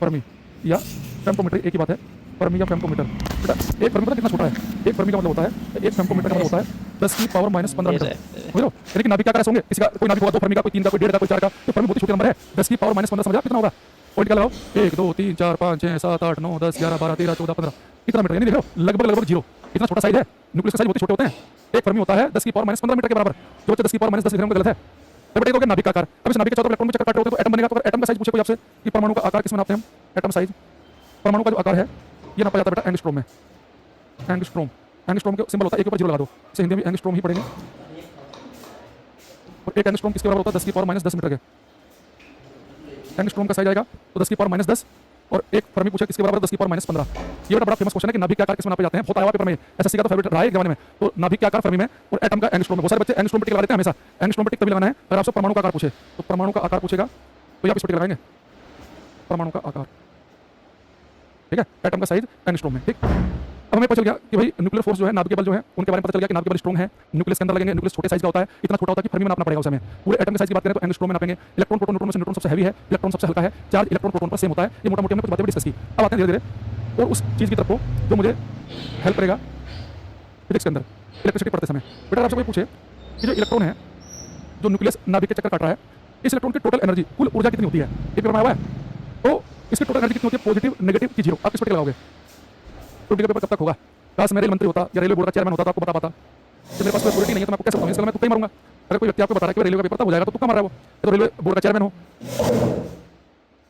फर्मी या फेम्टोमीटर, एक ही बात है, फर्मी या फेम्टोमीटर। बेटा एक फर्मी पता कितना छोटा है, एक फर्मी का मतलब होता है, एक फेम्टोमीटर का मतलब होता है 10 की पावर -15 मीटर, समझ लो। लेकिन नाभिक का आकार ऐसे होंगे, किसी का कोई नाभिक होगा 2 फर्मी का, कोई 3 का, कोई 1.5 का, कोई 4 का, तो फर्मी बहुत ही छोटे नंबर है, 10 की पावर -15 समझा कितना होगा। पॉइंट क्या लगाओ, 1 2 3 4 5 6 7 8 9 10 11 12 13 14 15 कितना मीटर, यानी देख लो लगभग लगभग जीरो, इतना छोटा साइज है। न्यूक्लियस का साइज बहुत ही छोटे होते हैं, एक फर्मी होता है 10 की पावर -15 मीटर के बराबर, जो बच्चे 10 की पावर -10 लिख रहे हैं गलत है। बेटा एक हो गया नाभिक का आकार। अब इस नाभिक के चारों इलेक्ट्रॉन में चक्कर काटे होते हैं तो एटम बनेगा, तो अगर एटम का साइज पूछे कोई आपसे कि परमाणु का आकार किसमें नापते हैं हम, एटम साइज, परमाणु का जो आकार है ये नापा जाता है बेटा एंगस्ट्रॉम में, एंगस्ट्रॉम, एंगस्ट्रॉम के सिंबल होता है, एक ऊपर जीरो लगा दो, इसे हिंदी में एंगस्ट्रॉम ही पढ़ेंगे। और एक एंगस्ट्रॉम किसके बराबर होता है, 10 की पावर -10 मीटर के, एंगस्ट्रॉम का साइज आएगा तो 10 की पावर -10, और एक फर्मी पूछे किसके बराबर, 10 की पावर -15। ये बड़ा फेमस क्वेश्चन है कि नाभिक के आकार किसमें नापे जाते हैं, बहुत आया हुआ पेपर में, एसएससी का तो फेवरेट रहा है एक जमाने में। तो नाभिक के आकार फर्मी में और एटम का एंगस्ट्रॉम में, बहुत सारे बच्चे एंगस्ट्रॉम पे टिक लगा देते हैं हमेशा, एंगस्ट्रॉम पे टिक तभी लगाना है अगर आपसे परमाणु का आकार पूछे, तो परमाणु का आकार पूछेगा तो आप इस पर टिक लगाएंगे, परमाणु का आकार, ठीक है, एटम का साइज एंगस्ट्रॉम में, ठीक। अब हमें पता चल गया कि भाई न्यूक्लियर फोर्स जो है, नाभिक बल जो है, उनके बारे में पता चल गया कि नाभिक बल स्ट्रॉन्ग है, न्यूक्लियस के अंदर लगेंगे, न्यूक्लियस छोटे साइज का होता है, इतना छोटा होता है कि फर्मी में नापना पड़ेगा उसे हमें। पूरे एटम के साइज की बात करें तो एंगस्ट्रॉम में नापेंगे। इलेक्ट्रॉन प्रोटॉन न्यूट्रॉन में से न्यूट्रॉन सबसे हैवी है, इलेक्ट्रॉन सबसे हल्का है, चार्ज इलेक्ट्रॉन प्रोटॉन पर सेम होता है। ये मोटा मोटी हमने कुछ बातें डिस्कस की। अब आते हैं धीरे धीरे और उस चीज़ की तरफ को जो मुझे हेल्प करेगा फिजिक्स के अंदर इलेक्ट्रिसिटी पढ़ते समय। बेटा आपसे कोई पूछे कि जो इलेक्ट्रॉन है, जो न्यूक्लियस नाभिक के चक्कर काट रहा है, इस इलेक्ट्रॉन की टोटल एनर्जी, कुल ऊर्जा कितनी होती है, ये पेपर में आया हुआ है। तो इसकी टोटल एनर्जी कितनी होती है, पॉजिटिव नेगेटिव की जीरो, आप किस पर टिक लगाओगे। ट्वेंटी का पेपर कब तक होगा, काश मैं रेल मंत्री होता या रेलवे बोर्ड का चेयरमैन होता तो आपको बता पाता। जब मेरे पास कोई अथॉरिटी नहीं है तो मैं आपको कैसे बताऊं, इसलिए मैं तुक्का ही मारूंगा। अगर कोई व्यक्ति आपको बता रहा है कि रेलवे का पेपर तब हो जाएगा तो तुक्का मार रहा है वो, तो रेलवे बोर्ड का चेयरमैन हो।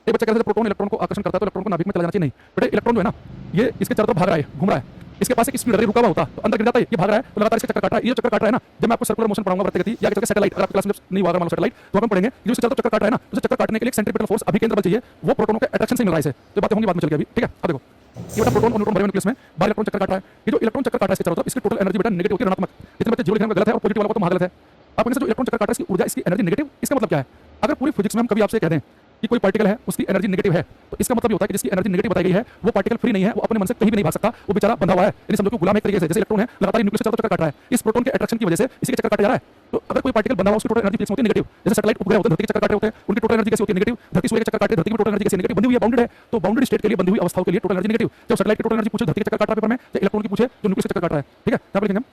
एक बच्चा कहता है प्रोटॉन इलेक्ट्रॉन को आकर्षण करता है तो इलेक्ट्रॉन को नाभिक में चला जाना चाहिए, नहीं बेटा इलेक्ट्रॉन जो है ना ये इसके चारों तरफ भाग रहा है, घूम रहा है, इसके पास एक स्पीड है, रुका हुआ होता तो अंदर गिर जाता है, ये भाग रहा है तो लगातार इसके चक्कर काट रहा है, ये चक्कर काट रहा है ना। जब मैं आपको सर्कुलर मोशन पढ़ाऊंगा वृत्त गति या चक्कर सैटेलाइट, अगर आपकी क्लास में नहीं हुआ मान लो सैटेलाइट, तो हम पढ़ेंगे जो इसके चारों चक्कर काट रहा है ना, उसे चक्कर काटने के लिए सेंट्रीपिटल फोर्स अभी केंद्र बल चाहिए, वो प्रोटॉनों के अट्रैक्शन से मिल रहा है इसे। तो बातें होंगी बाद में चल गई अभी, ठीक है। अब देखो ये बेटा प्रोटॉन और न्यूट्रॉन भरे हुए न्यूक्लियस में बाहर इलेक्ट्रॉन चक्कर काट रहा है, ये जो इलेक्ट्रॉन चक्कर काट रहा है इसके चारों तरफ, इसकी टोटल एनर्जी बेटा नेगेटिव होती है, ऋणात्मक। जितने बच्चे जीरो लिखने में गलत है और पॉजिटिव वाला को तो महागलत है। आप इनसे जो इलेक्ट्रॉन चक्कर काट रहा है इसकी ऊर्जा, इसकी एनर्जी नेगेटिव, इसका मतलब क्या है। अगर पूरी फिजिक्स में हम कभी आपसे कह दें कि कोई पार्टिकल है उसकी एनर्जी नेगेटिव है, तो इसका मतलब ये होता है कि जिसकी एनर्जी नेगेटिव बताई गई है वो पार्टिकल फ्री नहीं है, वो अपने मन से कहीं भी नहीं भाग सकता, वो बेचारा बंधा हुआ है। यानी समझो कि गुलाम एक तरीके से, जैसे इलेक्ट्रॉन है लगातार न्यूक्लियस चक्कर काट रहा है, इस प्रोटॉन के अट्रैक्शन की वजह से इसी के चक्कर काटा जा रहा है। तो अगर कोई पार्टिकल बंधा हुआ उसकी टोटल एनर्जी फिक्स होती है नेगेटिव। जैसे सैटेलाइट उपग्रह होते हैं धरती के चक्कर काट रहे होते हैं, उनकी टोटल एनर्जी कैसी होती है नेगेटिव। धरती सूर्य के चक्कर काटे, धरती की टोटल एनर्जी कैसी नेगेटिव, बंधी हुई है, बाउंडेड है। तो बाउंडेड स्टेट के लिए, बंधी हुई अवस्थाओं के लिए टोटल एनर्जी नेगेटिव। जब सैटेलाइट की टोटल एनर्जी पूछे धरती के चक्कर काट रहा है पेपर में, या इलेक्ट्रॉन की पूछे जो न्यूक्लियस के चक्कर काट रहा है, ठीक है, यहाँ पर लिखेंगे हम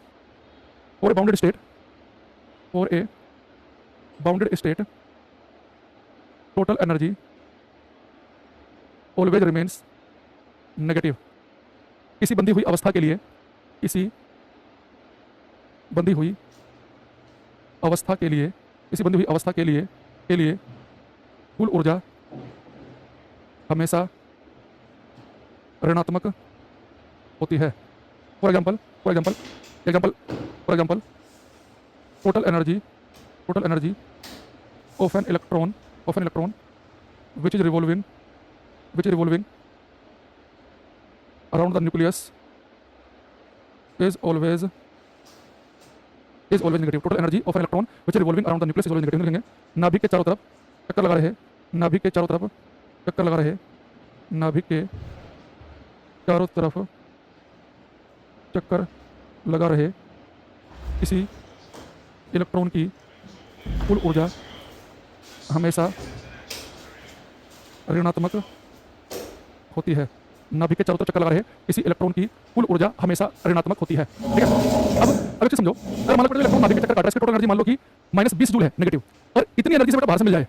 for a bounded state, for a bounded state total energy always remains negative. किसी बंधी हुई अवस्था के लिए, किसी बंधी हुई अवस्था के लिए, किसी बंधी हुई अवस्था के लिए कुल ऊर्जा हमेशा ऋणात्मक होती है। For example total energy of an electron which is revolving around the nucleus is always is always negative. Total energy of an electron which is revolving around the nucleus is always negative. लिखेंगे नाभिक के चारों तरफ चक्कर लगा रहे, नाभिक के चारों तरफ चक्कर लगा रहे, नाभिक के चारों तरफ चक्कर लगा रहे किसी इलेक्ट्रॉन की कुल ऊर्जा हमेशा ऋणात्मक होती है। नाभिक के चारों तरफ चक्कर लगा रहे किसी इलेक्ट्रॉन की कुल ऊर्जा हमेशा ऋणात्मक होती है। ठीक है, अब एक चीज समझो, अगर मान लो कोई इलेक्ट्रॉन नाभिक के चक्कर काट रहा है, इसकी टोटल एनर्जी मान लो कि -20 जूल है नेगेटिव, और इतनी एनर्जी से बेटा बाहर से मिल जाए,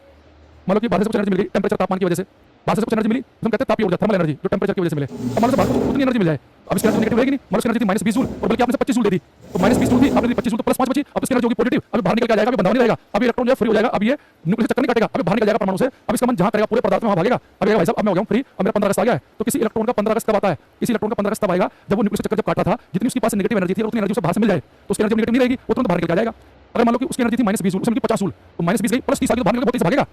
मान लो कि बाहर से कुछ एनर्जी मिल गई टेंपरेचर तापमान की वजह से, बाहर से कुछ एनर्जी मिली तो हम कहते हैं तापीय ऊर्जा थर्मल एनर्जी जो टेंपरेचर की वजह से मिले। अब मान लो बाहर से उतनी एनर्जी मिल जाए, अब इसकी एनर्जी नेगेटिव रहेगी नहीं, मान लो इसकी एनर्जी थी -20 जूल और बल्कि आपने 25 जूल दे दी, तो -20 जूल थी, आपने दी 25 जूल तो +5 बची, अब इसकी एनर्जी होगी पॉजिटिव, अभी बाहर निकल के आ जाएगा, अभी बंधा नहीं रहेगा, अभी इलेक्ट्रॉन जो है फ्री हो जाएगा, अब ये न्यूक्लियस से चक्कर नहीं काटेगा, अभी बाहर निकल जाएगा परमाणु से, अब इसका मन जहां करेगा पूरे पदार्थ में वहां भागेगा। अब भाई साहब अब मैं हो गया हूं फ्री, अब मेरा 15 अगस्त आ गया है, तो किसी इलेक्ट्रॉन का 15 अगस्त कब आता है? किसी इलेक्ट्रॉन का 15 अगस्त तब आएगा जब वो न्यूक्लियस चक्कर जब काटा था, जितनी उसके पास नेगेटिव एनर्जी थी और उतनी एनर्जी उसे बाहर से मिल जाए, तो उसकी एनर्जी नेगेटिव नहीं रहेगी, वो तुरंत बाहर निकल जाएगा। अगर मान लो कि उसकी एनर्जी थी -20 जूल, उसमें 50 जूल, तो -20 गई +30 आ गई तो बाहर निकल के बहुत तेज भागेगा।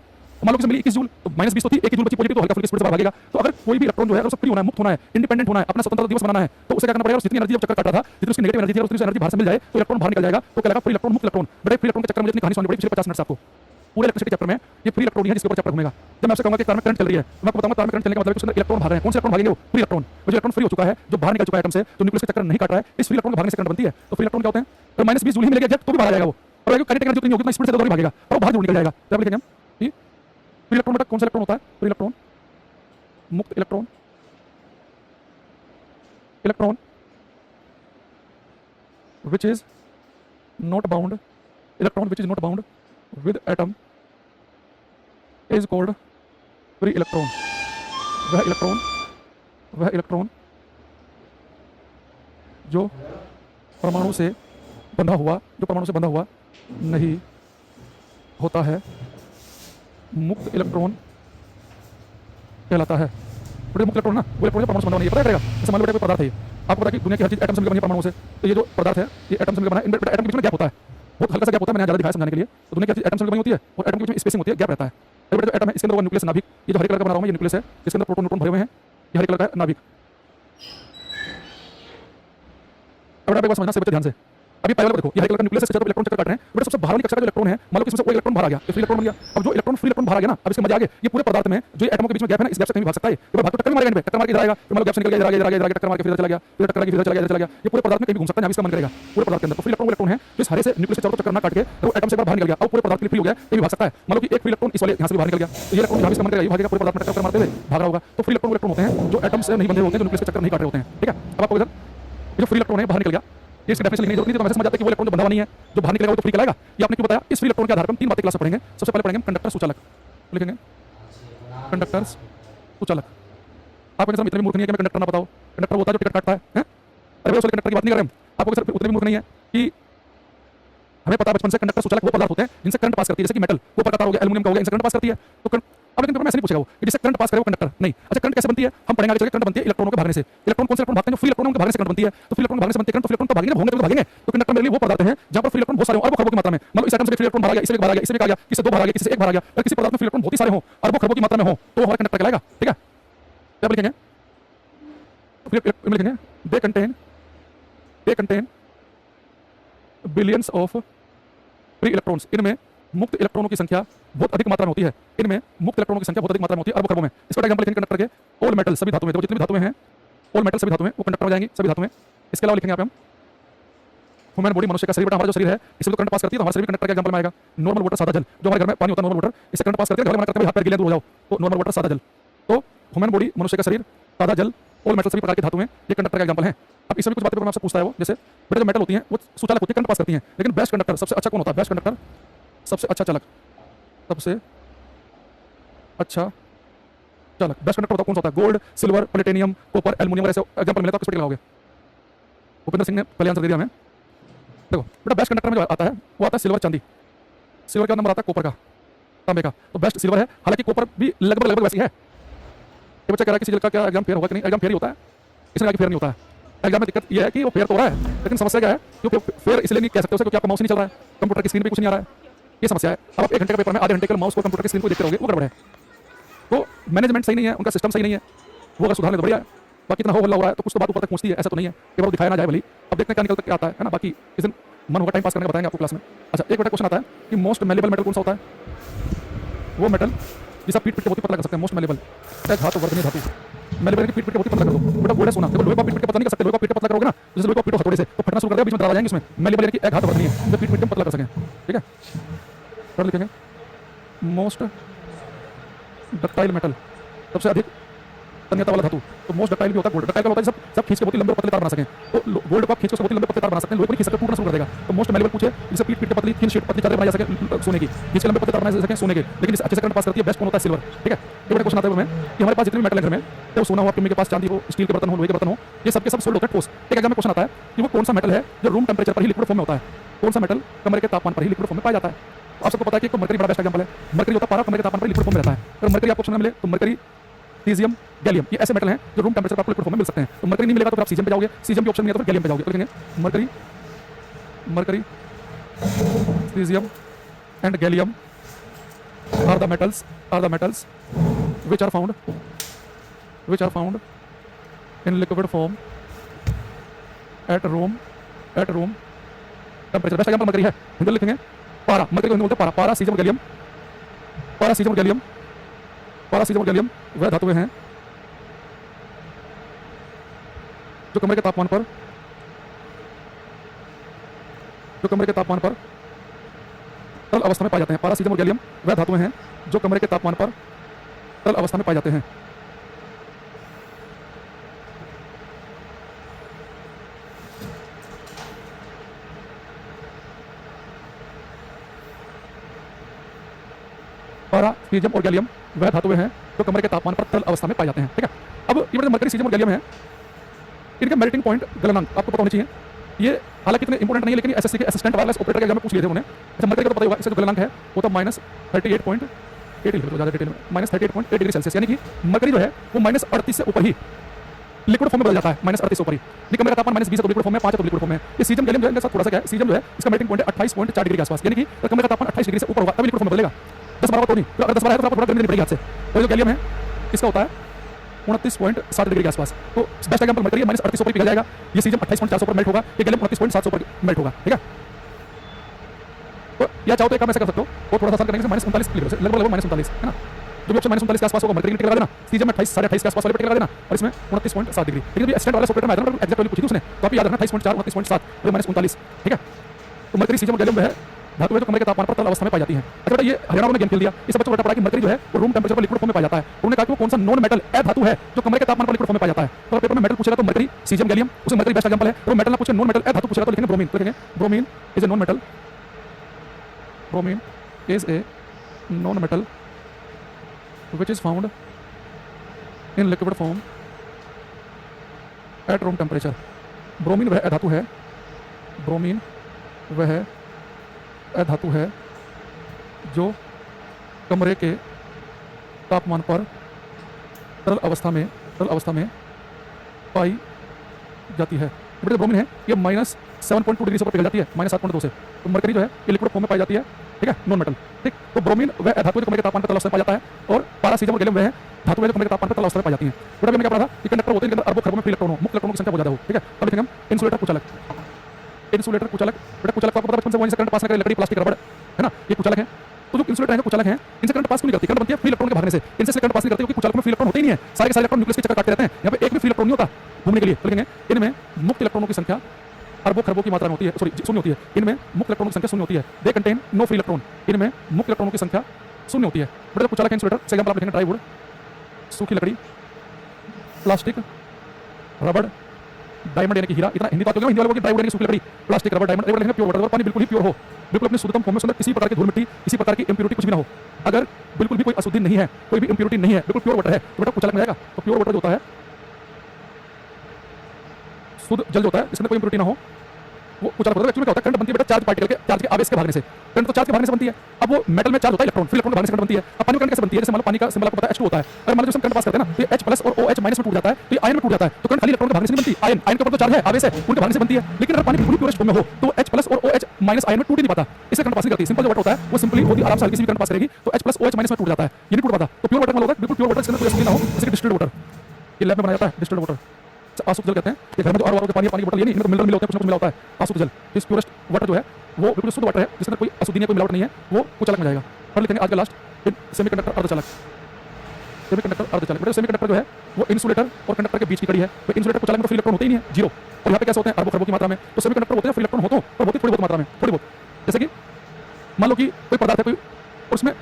मान लो कि मिली 21 जूल, तो -20 तो थी, 1 जूल बची पॉजिटिव, तो हल्का फुल्का स्पीड से बाहर भागेगा। तो अगर कोई भी इलेक्ट्रॉन जो है उसे फ्री होना है, मुक्त होना है, इंडिपेंडेंट होना है, अपना स्वतंत्रता दिवस मनाना है, तो उसे क्या करना पड़ेगा? जितनी एनर्जी जब चक्कर काटा था, जितनी उसकी नेगेटिव एनर्जी थी और उतनी एनर्जी बाहर से मिल जाए, तो इलेक्ट्रॉन बाहर निकल जाएगा, तो कहलाएगा फ्री इलेक्ट्रॉन, मुक्त इलेक्ट्रॉन। बेटा फ्री इलेक्ट्रॉन के चक्कर में जितनी कहानी सुननी पड़ेगी पिछले 50 मिनट से आपको पूरे इलेक्ट्रिसिटी चैप्टर में, ये फ्री इलेक्ट्रॉन ही है जिसके ऊपर चैप्टर घूमेगा। जब मैं आपसे कहूंगा कि कार में करंट चल रही है, तो मैं आपको बताऊंगा कार में करंट चलने का मतलब है उसके अंदर इलेक्ट्रॉन भाग रहे हैं। कौन से इलेक्ट्रॉन भागेंगे? वो फ्री इलेक्ट्रॉन, जो इलेक्ट्रॉन फ्री हो चुका है, जो बाहर निकल चुका है एटम से, जो न्यूक्लियस के चक्कर नहीं काट रहा है, इस फ्री इलेक्ट्रॉन के भागने से करंट बनती है। तो फ्री इलेक्ट्रॉन क्या होते हैं? अगर -20 जूल ही मिलेगा एग्जैक्ट तो भी बाहर आ जाएगा वो, और अगर करंट एनर्जी उतनी होगी तो स्पीड से दौड़ भागेगा और वो बाहर जरूर निकल जाएगा। तो लिखेंगे हम कि फ्री इलेक्ट्रॉन बेटा कौन सा इलेक्ट्रॉन होता है? फ्री इलेक्ट्रॉन, मुक्त electron, electron which is not bound, electron which is not bound with atom is called free electron। वह इलेक्ट्रॉन जो परमाणु से बंधा हुआ नहीं होता है, मुक्त इलेक्ट्रॉन कहलाता है। मुक्त इलेक्ट्रॉन ना वो इलेक्ट्रॉन परमाणु से बंधा नहीं है, पता है? जैसे मान लो बेटा कोई पदार्थ है, आपको पता है कि दुनिया की हर चीज एटम से मिलकर बनी है परमाणु से, तो ये जो पदार्थ है ये एटम से मिलकर बना है। इन एटम के बीच में गैप होता है, बहुत हल्का सा गैप होता है, मैंने ज़्यादा दिखाया समझाने के लिए। तो दुनिया की हर चीज एटम से मिलकर बनी होती है और एटम के बीच में स्पेसिंग होती है, गैप रहता है। अभी बेटा जो एटम है इसके अंदर वो न्यूक्लियस नाभिक, ये जो हरे कलर का बना रहा हूं मैं, ये न्यूक्लियस है, इसके अंदर प्रोटॉन न्यूट्रॉन भरे हुए हैं, ये हरे कलर का नाभिक। अब बेटा एक बात समझना से बच्चे ध्यान से, अभी पहले देखो ये हरे कलर का न्यूक्लियस है, इलेक्ट्रॉन चक्कर काट रहे हैं, बेटा सबसे बाहर वाली कक्षा का जो इलेक्ट्रॉन है, मान लो कि इसमें से कोई इलेक्ट्रॉन बाहर आ गया, फ्री इलेक्ट्रॉन बन गया। अब जो इलेक्ट्रॉन फ्री इलेक्ट्रॉन बाहर आ गया ना, अब इसके मजे आगे ये पूरे पदार्थ में जो एटमों के बीच में गैप है ना, इस गैप से कहीं भी भाग सकता है। ये भाग तो टक्कर मारेगा, टक्कर मार के इधर आएगा, मान लो गैप से निकल गया, इधर आ गया, टक्कर मार के फिर चला गया, फिर टक्कर लगी, फिर चला गया, ये पूरे पदार्थ में कहीं भी घूम सकता है, इसका मन करेगा पूरे पदार्थ के अंदर। तो फ्री इलेक्ट्रॉन है जो इस हरे से न्यूक्लियस के चारों चक्कर ना काट के तो एटम से एक बार बाहर निकल गया, अब पूरे पदार्थ के लिए फ्री हो गया, कहीं भी भाग सकता है। मान लो कि एक फ्री इलेक्ट्रॉन इस वाले यहाँ से बाहर निकल गया, तो ये इलेक्ट्रॉन जहाँ भी इसका मन करेगा ये भागेगा, पूरे पदार्थ में टक्कर मारते हुए भाग रहा होगा। तो फ्री इलेक्ट्रॉन होते हैं जो एटम से नहीं बंधे होते हैं, जो न्यूक्लियस के चक्कर नहीं काट रहे होते हैं। ठीक है, अब आपको इधर जो फ्री इलेक्ट्रॉन है बाहर निकल गया, ये इसकी डेफिनेशन लिखने की जरूरत नहीं है, तो मैंने समझ जाता है कि वो इलेक्ट्रॉन जो बंधा हुआ नहीं है, जो बाहर निकलेगा वो तो फ्री कहलाएगा। ये आपने क्यों बताया? इस फ्री इलेक्ट्रॉन के आधार पर हम 3 बातें क्लास में पढ़ेंगे। सबसे पहले पढ़ेंगे कंडक्टर सुचालक, लिखेंगे कंडक्टर सुचालक। आपको सर इतने भी मूर्ख नहीं है कि मैं कंडक्टर ना बताओ, कंडक्टर होता है जो टिकट काटता है। अरे भाई उस कंडक्टर की बात नहीं कर रहे हम, आपको सर उतने भी मूर्ख नहीं है कि हमें पता बचपन से कंडक्टर सुचालक वो पदार्थ होते हैं जिनसे करंट पास करती है, जैसे कि मेटल वो प्रकार हो गया, एल्युमिनियम का हो गया, इनसे करंट पास करती है। तो अब लेकिन पेपर में ऐसे नहीं पूछेगा वो कि जिससे करंट पास करे वो कंडक्टर नहीं। अच्छा करंट कैसे बनती है? हम पढ़ेंगे आगे चल के। करंट बनती है इलेक्ट्रॉनों के भागने से। इलेक्ट्रॉन कौन से इलेक्ट्रॉन भागते हैं? जो फ्री इलेक्ट्रॉन के भागने से करंट बनती है। तो फ्री इलेक्ट्रॉन भागने से बनती है करंट, तो फ्री इलेक्ट्रॉन तो भागेंगे, होंगे तो भागेंगे। तो कंडक्टर मेरे लिए वो पदार्थ है जहां पर फ्री इलेक्ट्रॉन बहुत सारे हो, अरबों खरबों की मात्रा में। मतलब इस एटम से फ्री इलेक्ट्रॉन भाग गया, इससे एक भाग गया, इससे एक आ गया, किसी 2 भाग गया, किसी से 1 भाग गया, और किसी पदार्थ में फ्री इलेक्ट्रॉन बहुत ही सारे हो, अरबों खरबों की मात्रा में हो, तो हमारा कंडक्टर कहलाएगा। ठीक है, क्या लिखेंगे? लिखेंगे they contain billions of free electrons. इनमें मुक्त इलेक्ट्रॉनों की संख्या बहुत अधिक मात्रा में होती है। इनमें मुक्त इलेक्ट्रॉनों की संख्या बहुत अधिक मात्रा में होती है, अरबों खरबों में। इसका एग्जांपल लिखेंगे कंडक्टर के ऑल मेटल, सभी धातु में, जितनी भी धातुएं हैं ऑल मेटल सभी धातु में वो कंडक्टर में जाएंगी, सभी धातु में। इसके अलावा लिखेंगे आप हम ह्यूमन बॉडी, मनुष्य का शरीर, हमारा जो शरीर है इसमें तो करंट पास करती है, तो हमारा शरीर कंडक्टर के एग्जांपल में आएगा। नॉर्मल वाटर सादा जल, जो हमारे घर में पानी होता है नॉर्मल वाटर, इससे करंट पास करती है, घर में करते हाथ पैर गीले दूर हो जाओ, तो नॉर्मल वाटर सादा जल। तो ह्यूमन बॉडी, मनुष्य का शरीर, सादा जल, ऑल मेटल सभी प्रकार की धातुएं, ये कंडक्टर का एग्जांपल है। अब इसमें कुछ बातें आपसे पूछता है वो, जैसे बेटा जो मेटल होती हैं वो सुचालक होती है, करंट पास करती हैं, लेकिन बेस्ट कंडक्टर सबसे अच्छा कौन होता है? बेस्ट कंडक्टर सबसे अच्छा चालक, सबसे अच्छा चालक बेस्ट कंडक्टर कौन सा होता है? Gold, silver, platinum, copper, aluminium, ऐसे एग्जांपल मिले तो किस पर लगाओगे? भूपेंद्र सिंह ने पहले आंसर दे दिया हमें। देखो बेटा बेस्ट कंडक्टर में जो आता है वो आता है सिल्वर, चांदी। सिल्वर का नंबर आता है कॉपर का, तांबे का, तो बेस्ट सिल्वर है। हालांकि कॉपर भी लगभग वैसी है। ये बच्चा कह रहा है किसी जगह का एग्जाम फेयर होगा कि नहीं? एग्जाम फेयर ही होता है, इसमें आगे फेयर नहीं होता है। एग्जाम में दिक्कत ये है कि वो फेयर तो हो रहा है, लेकिन समस्या क्या है? क्योंकि फेयर इसलिए नहीं कह सकते उसे क्योंकि आपका माउस नहीं चल रहा है, कंप्यूटर की स्क्रीन पे कुछ नहीं आ रहा है, ये समस्या है। अब आप 1 घंटे का पेपर में आधे घंटे के माउस को कंप्यूटर की स्क्रीन को देखते रहोगे, वो गड़बड़ है। तो मैनेजमेंट सही नहीं है, उनका सिस्टम सही नहीं है, वो अगर सुधार ले तो बढ़िया है। बाकी इतना हो हल्ला हो रहा है तो कुछ तो बात ऊपर तक पहुंचती है, ऐसा तो नहीं है कि वो दिखाया ना जाए भली। अब देखते हैं क्या निकल के आता है ना। बाकी इस दिन मन होगा टाइम पास करने का बताएंगे आपको क्लास में। अच्छा, एक बेटा क्वेश्चन आता है कि मोस्ट मेलेबल मेटल कौन सा होता है? वो मेटल जिसका पीट पीट के बहुत पतला कर सकते हैं, मोस्ट मेलेबल। धातु वर्धनीय धातु, मेलेबल की पीट पीट के बहुत पतला कर दो बेटा। गोल्ड है सोना, देखो लोहे का पीट पीट के पतला नहीं कर सकते, लोहे का पीट के पतला करोगे ना जैसे लोहे का पीटो हथौड़े से तो फटना शुरू कर देगा, बीच में दरार आ जाएंगे इसमें। मेलेबल यानी कि एक धातु वर्धनीय जो पीट पीट के पतला कर सकें, ठीक है। पढ़ लिखेंगे मोस्ट डक्टाइल मेटल, सबसे अधिक तन्यता वाला धातु। तो मोस्ट डक्टाइल भी होता है गोल्ड। डक्टाइल होता है सब खींच के बहुत लंबे पतले तार बना सकें, तो गोल्ड को आप खींच के बहुत लंबे पतले तार बना सकते हैं, लोहे को नहीं खींच सकते, टूटना शुरू कर देगा। तो मोस्ट मेलेबल पूछे जिसे पीट पीट के पतली थिन शीट पतली चादर बनाई जा सके सोने की, खींच के लंबे पतले तार बनाए जा सके सोने के, लेकिन इसे अच्छे से करंट पास करती है, बेस्ट कौन होता है? सिल्वर, ठीक है। एक बड़ा क्वेश्चन आता है हमें कि हमारे पास जितने भी मेटल है घर में, चाहे सोना हो, आपके मम्मी के पास चांदी हो, स्टील के बर्तन हो, लोहे के बर्तन हो, ये सबके सब सोल्ड होता है ठोस। एक एग्जाम में क्वेश्चन आता है कि वो कौन सा मेटल है जो रूम टेंपरेचर पर ही लिक्विड फॉर्म में होता है? कौन सा मेटल कमरे के तापमान पर ही लिक्विड फॉर्म में पाया जाता है? आप सबको पता है कि मरकरी बड़ा बेस्ट एग्जांपल है। मरकरी होता है पारा, कमरे के तापमान पर लिक्विड फॉर्म में रहता है। अगर मरकरी आपको ऑप्शन में मिले तो मरकरी, सीजियम, गैलियम, ये ऐसे मेटल हैं जो रूम टेंपरेचर पर आपको लिक्विड फॉर्म में मिल सकते हैं। तो मरकरी नहीं मिलेगा तो फिर आप सीजियम पे जाओगे, सीजियम के ऑप्शन नहीं है तो फिर गैलियम पे जाओगे। तो लिखेंगे mercury, mercury, cesium and gallium are the metals which are found in liquid form at room temperature। Best example mercury है, हिंदी में लिखेंगे पारा। मरकरी को हिंदी बोलते हैं पारा। पारा, सीजियम और गैलियम, पारा, सीजियम और गैलियम, पारा, सीजियम और गैलियम वह धातुएं हैं जो कमरे के तापमान पर तरल अवस्था में पाए जाते हैं। पारा, सीजियम और गैलियम वह धातुएं हैं जो कमरे के तापमान पर तरल अवस्था में पाए जाते हैं। पारा, सीजियम और गैलियम वह धातुएं हैं जो कमरे के तापमान पर तरल अवस्था में पाए जाते हैं, ठीक है। अब ये जो मरकरी, सीजियम और गैलियम है, इनके मेल्टिंग पॉइंट गलनांक आपको पता होने चाहिए। ये हालांकि इतने इंपॉर्टेंट नहीं है, लेकिन एसएससी के असिस्टेंट वायरलेस ऑपरेटर के एग्जाम में पूछ लिए थे उन्होंने। अच्छा, मरकरी का तो पता ही होगा, इसका जो गलनांक है वो तो -38.8 ज़्यादा डिटेल में -38.8 डिग्री सेल्सियस, यानी कि मरकरी जो है वो -38 से ऊपर ही लिक्विड फॉर्म में बदल जाता है। -38 से ऊपर ही कमरे का तापमान -20 है तो लिक्विड फॉर्म में, 5 है तो लिक्विड फॉर्म में। ये सीजियम गैलियम जो है इनके साथ थोड़ा सा क्या है, सीजियम जो है इसका मेल्टिंग पॉइंट है 28.4 डिग्री के आसपास, यानी कि कमरे का तापमान 28 डिग्री से ऊपर होगा तभी लिक्विड फॉर्म में बदलेगा। 10-12 तो नहीं, तो अगर 10-12 है तो आपको थोड़ा गर्मी देनी पड़ेगी हाथ से। तो जो गैलियम है इसका होता है 29.7 डिग्री के आसपास। तो बेस्ट एग्जांपल मरकरी है, -38 पर पिघल जाएगा। ये सीजियम 28.4 पर मेल्ट होगा, ये गैलियम 29.7 पर मेल्ट होगा, ठीक है। तो या चाहो तो एक काम ऐसे कर सकते हो, वो थोड़ा सा आसान करने से -39 लिख लो, लगभग -39 है ना। जो भी ऑप्शन -39 के आसपास होगा मरकरी लगा देना, सीजियम में 28 साढ़े 28 के आसपास वाले पे लगा देना, और इसमें 29.7 डिग्री। लेकिन असिस्टेंट वाला ऑपरेटर में आया था ना, एग्जैक्ट वैल्यू पूछी थी उसने, तो आप याद रखना 28.4 29.7 और -39, ठीक है। तो मरकरी, सीजियम और गैलियम है धातु है जो कमरे के तापमान पर तरल अवस्था में पाई जाती है। अच्छा बेटा, ये हरियाणा में गेम खेल दिया, इस बच्चों को पता कि मरकरी जो है वो रूम टेंपरेचर पर लिक्विड फॉर्म में पाया जाता है। उन्होंने कहा कि वो कौन सा नॉन मेटल है धातु है जो कमरे के तापमान पर लिक्विड फॉर्म में पाया जाता है। तो पेपर में मेटल पूछेगा तो मरकरी, सीजियम, गैलियम, उसे मरकरी बेस्ट एग्जांपल है। तो मेटल ना पूछे, नॉन मेटल है धातु पूछेगा तो लिखेंगे ब्रोमीन। तो लिखेंगे bromine is a non metal, bromine is a non metal which is found in liquid form at room temperature। Bromine वह धातु है, ब्रोमीन वह धातु है जो कमरे के तापमान पर तरल अवस्था में पाई जाती है। ये जो ब्रोमीन है ये -7.2 डिग्री से ऊपर पिघल जाती है, -7.2 से। तो मरकरी जो है ये लिक्विड फॉर्म में पाई जाती है, ठीक है, नॉन मेटल, ठीक। तो ब्रोमीन वह धातु है जो कमरे के तापमान पर तरल अवस्था में पाया जाता है, और पारा, सीजियम और गैलियम वह धातु है जो कमरे के तापमान पर तरल अवस्था में पाई जाती है। बेटा हमने क्या पढ़ा था कि कंडक्टर होते हैं जिनके अंदर अरबों खरबों में फ्री इलेक्ट्रॉन हो, मुक्त इलेक्ट्रॉनों की संख्या बहुत ज्यादा हो, ठीक है। अब लिखेंगे हम इंसुलेटर कुचालक। इंसुलेटर कुचालक, बेटा कुचालक को आपको पता बचपन से, वो जिससे करंट पास करके लकड़ी, प्लास्टिक, रबड़, है ना, ये कुचालक है। तो जो इंसुलेटर है, कुचालक है, इनसे करंट पास क्यों नहीं करती? करंट बनती है फ्री इलेक्ट्रॉन के भागने से, इनसे करंट पास नहीं करती क्योंकि कुचालक में फ्री इलेक्ट्रॉन होते ही नहीं है, सारे के सारे इलेक्ट्रॉन न्यूक्लियस के चक्कर काटते रहते हैं, यहाँ पे एक भी फ्री इलेक्ट्रॉन नहीं होता घूमने के लिए। तो लिखेंगे इनमें मुक्त इलेक्ट्रॉनों की संख्या अरबों खरबों की मात्रा में होती है, सॉरी शून्य होती है। इनमें मुक्त इलेक्ट्रॉनों की संख्या शून्य होती है, they contain no free electron. इनमें मुक्त इलेक्ट्रॉनों की संख्या शून्य होती है। बेटा कुचालक इंसुलेटर से एग्जांपल आप लिखेंगे ड्राई वुड, सूखी लकड़ी, प्लास्टिक, रबड़, डायमंड यानी कि हीरा। इतना हिंदी बात होगी, हिंदी वालों को ड्राई वुड यानी सूखी लकड़ी, प्लास्टिक, रबड़, डायमंड। लिखेंगे प्योर वाटर, पानी बिल्कुल ही प्योर हो, बिल्कुल अपनी शुद्धतम फॉर्म में, किसी प्रकार की धूल मिट्टी, किसी प्रकार की इंप्योरिटी कुछ भी ना हो। अगर बिल्कुल भी कोई अशुद्धि नहीं है, कोई भी इंप्योरिटी नहीं है, बिल्कुल प्योर वाटर है, तो बेटा कुचालक में जाएगा। तो प्योर वाटर जो होता है, शुद्ध जल जो होता है जिसमें कोई इंप्योरिटी ना हो, वो कुचालक होता है। एक्चुअली क्या होता है, करंट बनती है बेटा चार्ज पार्टिकल के, चार्ज के आवेश के भागने से। करंट तो चार्ज के भागने से बनती है। अब वो मेटल में चार्ज होता है इलेक्ट्रॉन, फ्री इलेक्ट्रॉन के भागने से करंट बनती है। अब पानी में करंट कैसे बनती है? जैसे मान लो पानी का सिंबल आपको पता है H2 होता है, अगर मान लो हम करंट पास करते हैं ना तो H प्लस और OH माइनस में टूट जाता है, तो ये आयन में टूट जाता है। तो करंट खाली इलेक्ट्रॉन के भागने से नहीं बनती, आयन के ऊपर तो चार्ज है, आवेश है, उनके भागने से बनती है। लेकिन अगर पानी पूरी प्योरेस्ट फॉर्म में हो तो H प्लस और OH माइनस आयन में टूट ही नहीं पाता, इससे करंट पास नहीं करती। सिंपल जो वाटर होता है वो सिंपली बहुत ही आराम से हल्की सी भी करंट पास करेगी, तो H प्लस OH माइनस में टूट जाता है, ये नहीं टूट पाता। तो प्योर वाटर में होता है बिल्कुल प्योर वाटर, इसके अंदर कोई एसिड ना हो, जैसे डिस्टिल्ड वाटर, ये लैब में बनाया जाता है डिस्टिल्ड वाटर। आसुत जल कहते हैं। ये घर में जो आर के पानी की बोतल ये नहीं, इनमें मिनरल मिले होते हैं, कुछ ना कुछ मिला होता है आसुत जल। इस प्योरेस्ट वाटर जो है वो बिल्कुल शुद्ध वाटर है, जिसमें कोई अशुद्धि नहीं, कोई मिलावट नहीं है, वो कुचालक में जाएगा। और लिखेंगे आज का लास्ट सेमीकंडक्टर अर्धचालक। सेमीकंडक्टर अर्धचालक बेटा, सेमीकंडक्टर जो है वो इंसुलेटर और कंडक्टर के बीच की कड़ी है। तो इंसुलेटर कुचालक में फ्री इलेक्ट्रॉन होते ही नहीं है, जीरो। और यहाँ पे कैसे होते हैं, अरबों खरबों की मात्रा में। तो सेमीकंडक्टर होते हैं फ्री इलेक्ट्रॉन होते पर होती थोड़ी बहुत मात्रा में, थोड़ी बहुत। जैसे कि मान लो कि कोई पदार्थ है कोई, और उसमें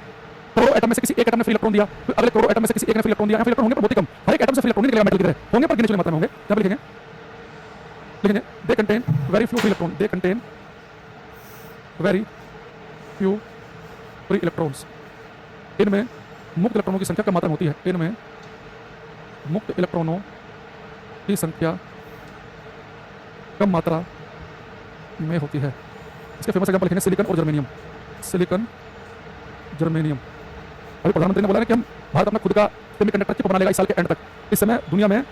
करोड़ों एटम में से किसी एक एटम ने फ्री इलेक्ट्रॉन दिया, फिर अगले करोड़ों एटम में से किसी एक ने फ्री इलेक्ट्रॉन दिया। फ्री इलेक्ट्रॉन होंगे पर बहुत ही कम, हर एक एटम से फ्री इलेक्ट्रॉन निकलेगा मेटल की तरह, होंगे पर गिने चुने मात्रा में होंगे। यहाँ पे लिखेंगे they contain very few free electron, they contain very few free electrons. इनमें मुक्त इलेक्ट्रॉनों की संख्या कम मात्रा में होती है, इनमें मुक्त इलेक्ट्रॉनों की संख्या कम मात्रा में होती है। इसके फेमस एग्जांपल लिखेंगे सिलिकॉन और जर्मेनियम। Silicon germanium. अभी प्रधानमंत्री ने बोला है कि हम भारत अपना खुद का सेमीकंडक्टर चिप बना लेगा इस साल के एंड तक। इस समय दुनिया में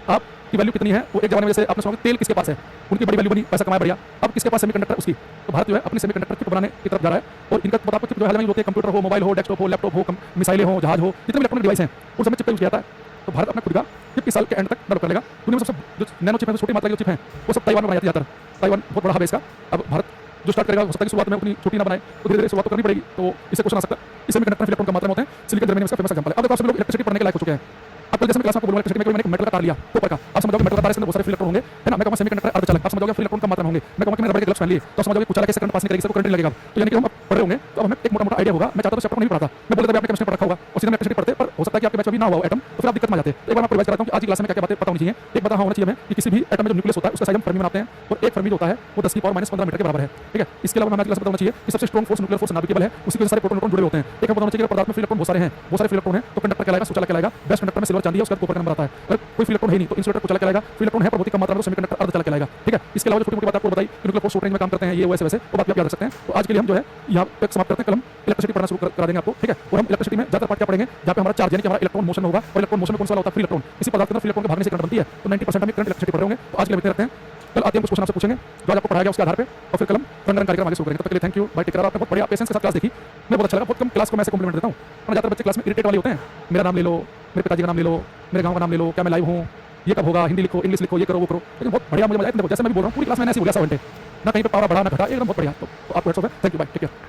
आपकी वैल्यू कितनी है, वो एक जमाने में जैसे आपने सुना तेल किसके पास है, उनकी बड़ी वैल्यू बनी, पैसा कमाया बढ़िया। अब किसके पास सेमीकंडक्टर, उसकी। तो भारत जो है अपनी सेमीकंडक्टर चिप बनाने की तरफ जा रहा है। और इनका पता आपको चिप जो है होते हैं, कंप्यूटर हो, मोबाइल हो, डेस्कटॉप हो, लैपटॉप हो, मिसाइलें हो, जहाज हो, जितने भी इलेक्ट्रॉनिक डिवाइस हैं उन सब में चिप का यूज किया जाता है। तो भारत अपना खुद का चिप इस साल के एंड तक डेवलप कर लेगा। दुनिया में सबसे जो नैनो चिप है, छोटी मात्रा की जो चिप है, वो सब ताइवान में बनाई जाती है ज़्यादातर। ताइवान बहुत बड़ा हब है इसका। अब भारत जो स्टार्ट करेगा, हो सकता है कि शुरुआत में अपनी छोटी ना बनाए, तो धीरे धीरे शुरुआत तो करनी पड़ेगी। तो इससे क्वेश्चन आ सकता है। इस सेमीकंडक्टर इलेक्ट्रॉन का मात्रा में होते हैं, सिलिकॉन जर्मेनियम इसका फेमस एग्जांपल है। अब देखो आप सब लोग इलेक्ट्रिसिटी पढ़ने के लायक हो चुके हैं। अब कल जैसे मैं क्लास में आपको बोलूंगा इलेक्ट्रिसिटी में, मैंने एक मेटल का तार लिया ऊपर का, आप समझोगे मेटल का तार, इसके अंदर बहुत सारे फ्री इलेक्ट्रॉन होंगे, है ना। मैं कहूंगा सेमीकंडक्टर अर्धचालक, आप समझोगे फ्री इलेक्ट्रॉन का मात्रा में होंगे। मैं कहूंगा कि मैंने रबड़ के ग्लव्स पहन लिए, तो समझोगे कुचालक कैसे करंट पास नहीं करेगी, इसको करंट नहीं लगेगा। तो यानी कि हम अब पढ़ रहे होंगे, तो अब हमें एक मोटा-मोटा आइडिया होगा। मैं चाहता तो चैप्टर नहीं पढ़ाता, मैं बोलता आपने केमिस्ट्री पढ़ रखा होगा और सीधे इलेक्ट्रिसिटी पढ़ते, पर हो सकता है कि आपके बैच में भी ना हुआ एटम, तो फिर आप दिक्कत में आ जाते हैं। एक बार मैं आपको रिवाइज कराता हूं कि आज की क्लास में क्या-क्या बातें पता होनी चाहिए। एक बात होना चाहिए हमें कि किसी भी एटम में जो न्यूक्लियस होता है उसका साइज हम फर्मी बनाते हैं, और एक फर्मी जो होता है वो 10 की पावर -15 मीटर के बराबर है, ठीक है। इसके अलावा हमें क्लास में पता होना चाहिए कि सबसे स्ट्रॉन्ग फोर्स न्यूक्लियर फोर्स नाभिकीय बल है, उसी के सारे प्रोटॉन न्यूट्रॉन जुड़े होते हैं। एक पता होना चाहिए कि पदार्थ में फ्री इलेक्ट्रॉन बहुत सारे हैं, बहुत सारे फ्री इलेक्ट्रॉन हैं, तो कंडक्टर कहलाएगा, कुचालक कहलाएगा। बेस्ट कंडक्टर में सिल्वर चांदी है, उसका कॉपर का नंबर आता है। अगर कोई फ्री इलेक्ट्रॉन है नहीं तो इंसुलेटर कुचालक कहलाएगा। फ्री इलेक्ट्रॉन है पर बहुत ही कम मात्रा में, तो सेमीकंडक्टर अर्धचालक कहलाएगा, ठीक है। इसके अलावा जो छोटी-मोटी बात आपको बताई, न्यूक्लियर फोर्स शॉर्ट रेंज में काम करते हैं, ये वैसे वैसे वो बात आप याद रख सकते हैं। तो आज के लिए हम जो है यहाँ पे समाप्त करते हैं। कल हम इलेक्ट्रिसिटी पढ़ना शुरू करा देंगे आपको, ठीक है। और हम इलेक्ट्रिसिटी में ज्यादा पार्ट क्या पढ़ेंगे, जहाँ पे हमारा चार्ज यानी कि हमारा इलेक्ट्रॉन मोशन में होगा, और इलेक्ट्रॉन मोशन में कौन सा वाला होता है, फ्री इलेक्ट्रॉन। इसी पदार्थ के अंदर फ्री इलेक्ट्रॉन के भागने से करंट बनती है, तो 90% हम करंट इलेक्ट्रिसिटी पढ़ रहे होंगे। तो आज के लिए इतना रखते हैं, कल आते हैं कुछ क्वेश्चन आपसे पूछेंगे जो आज आपको पढ़ाया गया उसके आधार पे, और फिर कल हम रंगारंग कार्यक्रम आगे शुरू करेंगे। तब तक के लिए thank you, bye, take care. आपने बहुत बढ़िया पेशेंस के साथ क्लास देखी, मैं बहुत अच्छा लगा। बहुत कम क्लास को मैं ऐसे कॉम्प्लीमेंट देता हूँ, और ज़्यादातर बच्चे क्लास में इरिटेट वाले होते हैं। मेरा नाम ले लो, मेरे पिताजी का नाम ले लो, मेरे गाँव का नाम ले लो, क्या मैं लाइव हूँ, ये कब होगा, हिंदी लिखो, इंग्लिश लिखो, ये करो वो करो। लेकिन बहुत बढ़िया मुझे मजा आया। जैसे मैं भी बोल रहा हूँ पूरी क्लास मैंने ऐसे बोला 7 घंटे, ना कहीं पे पारा बढ़ा ना घटा, एकदम बहुत बढ़िया। तो आपको हेड्स ऑफ है, thank you, bye, take care.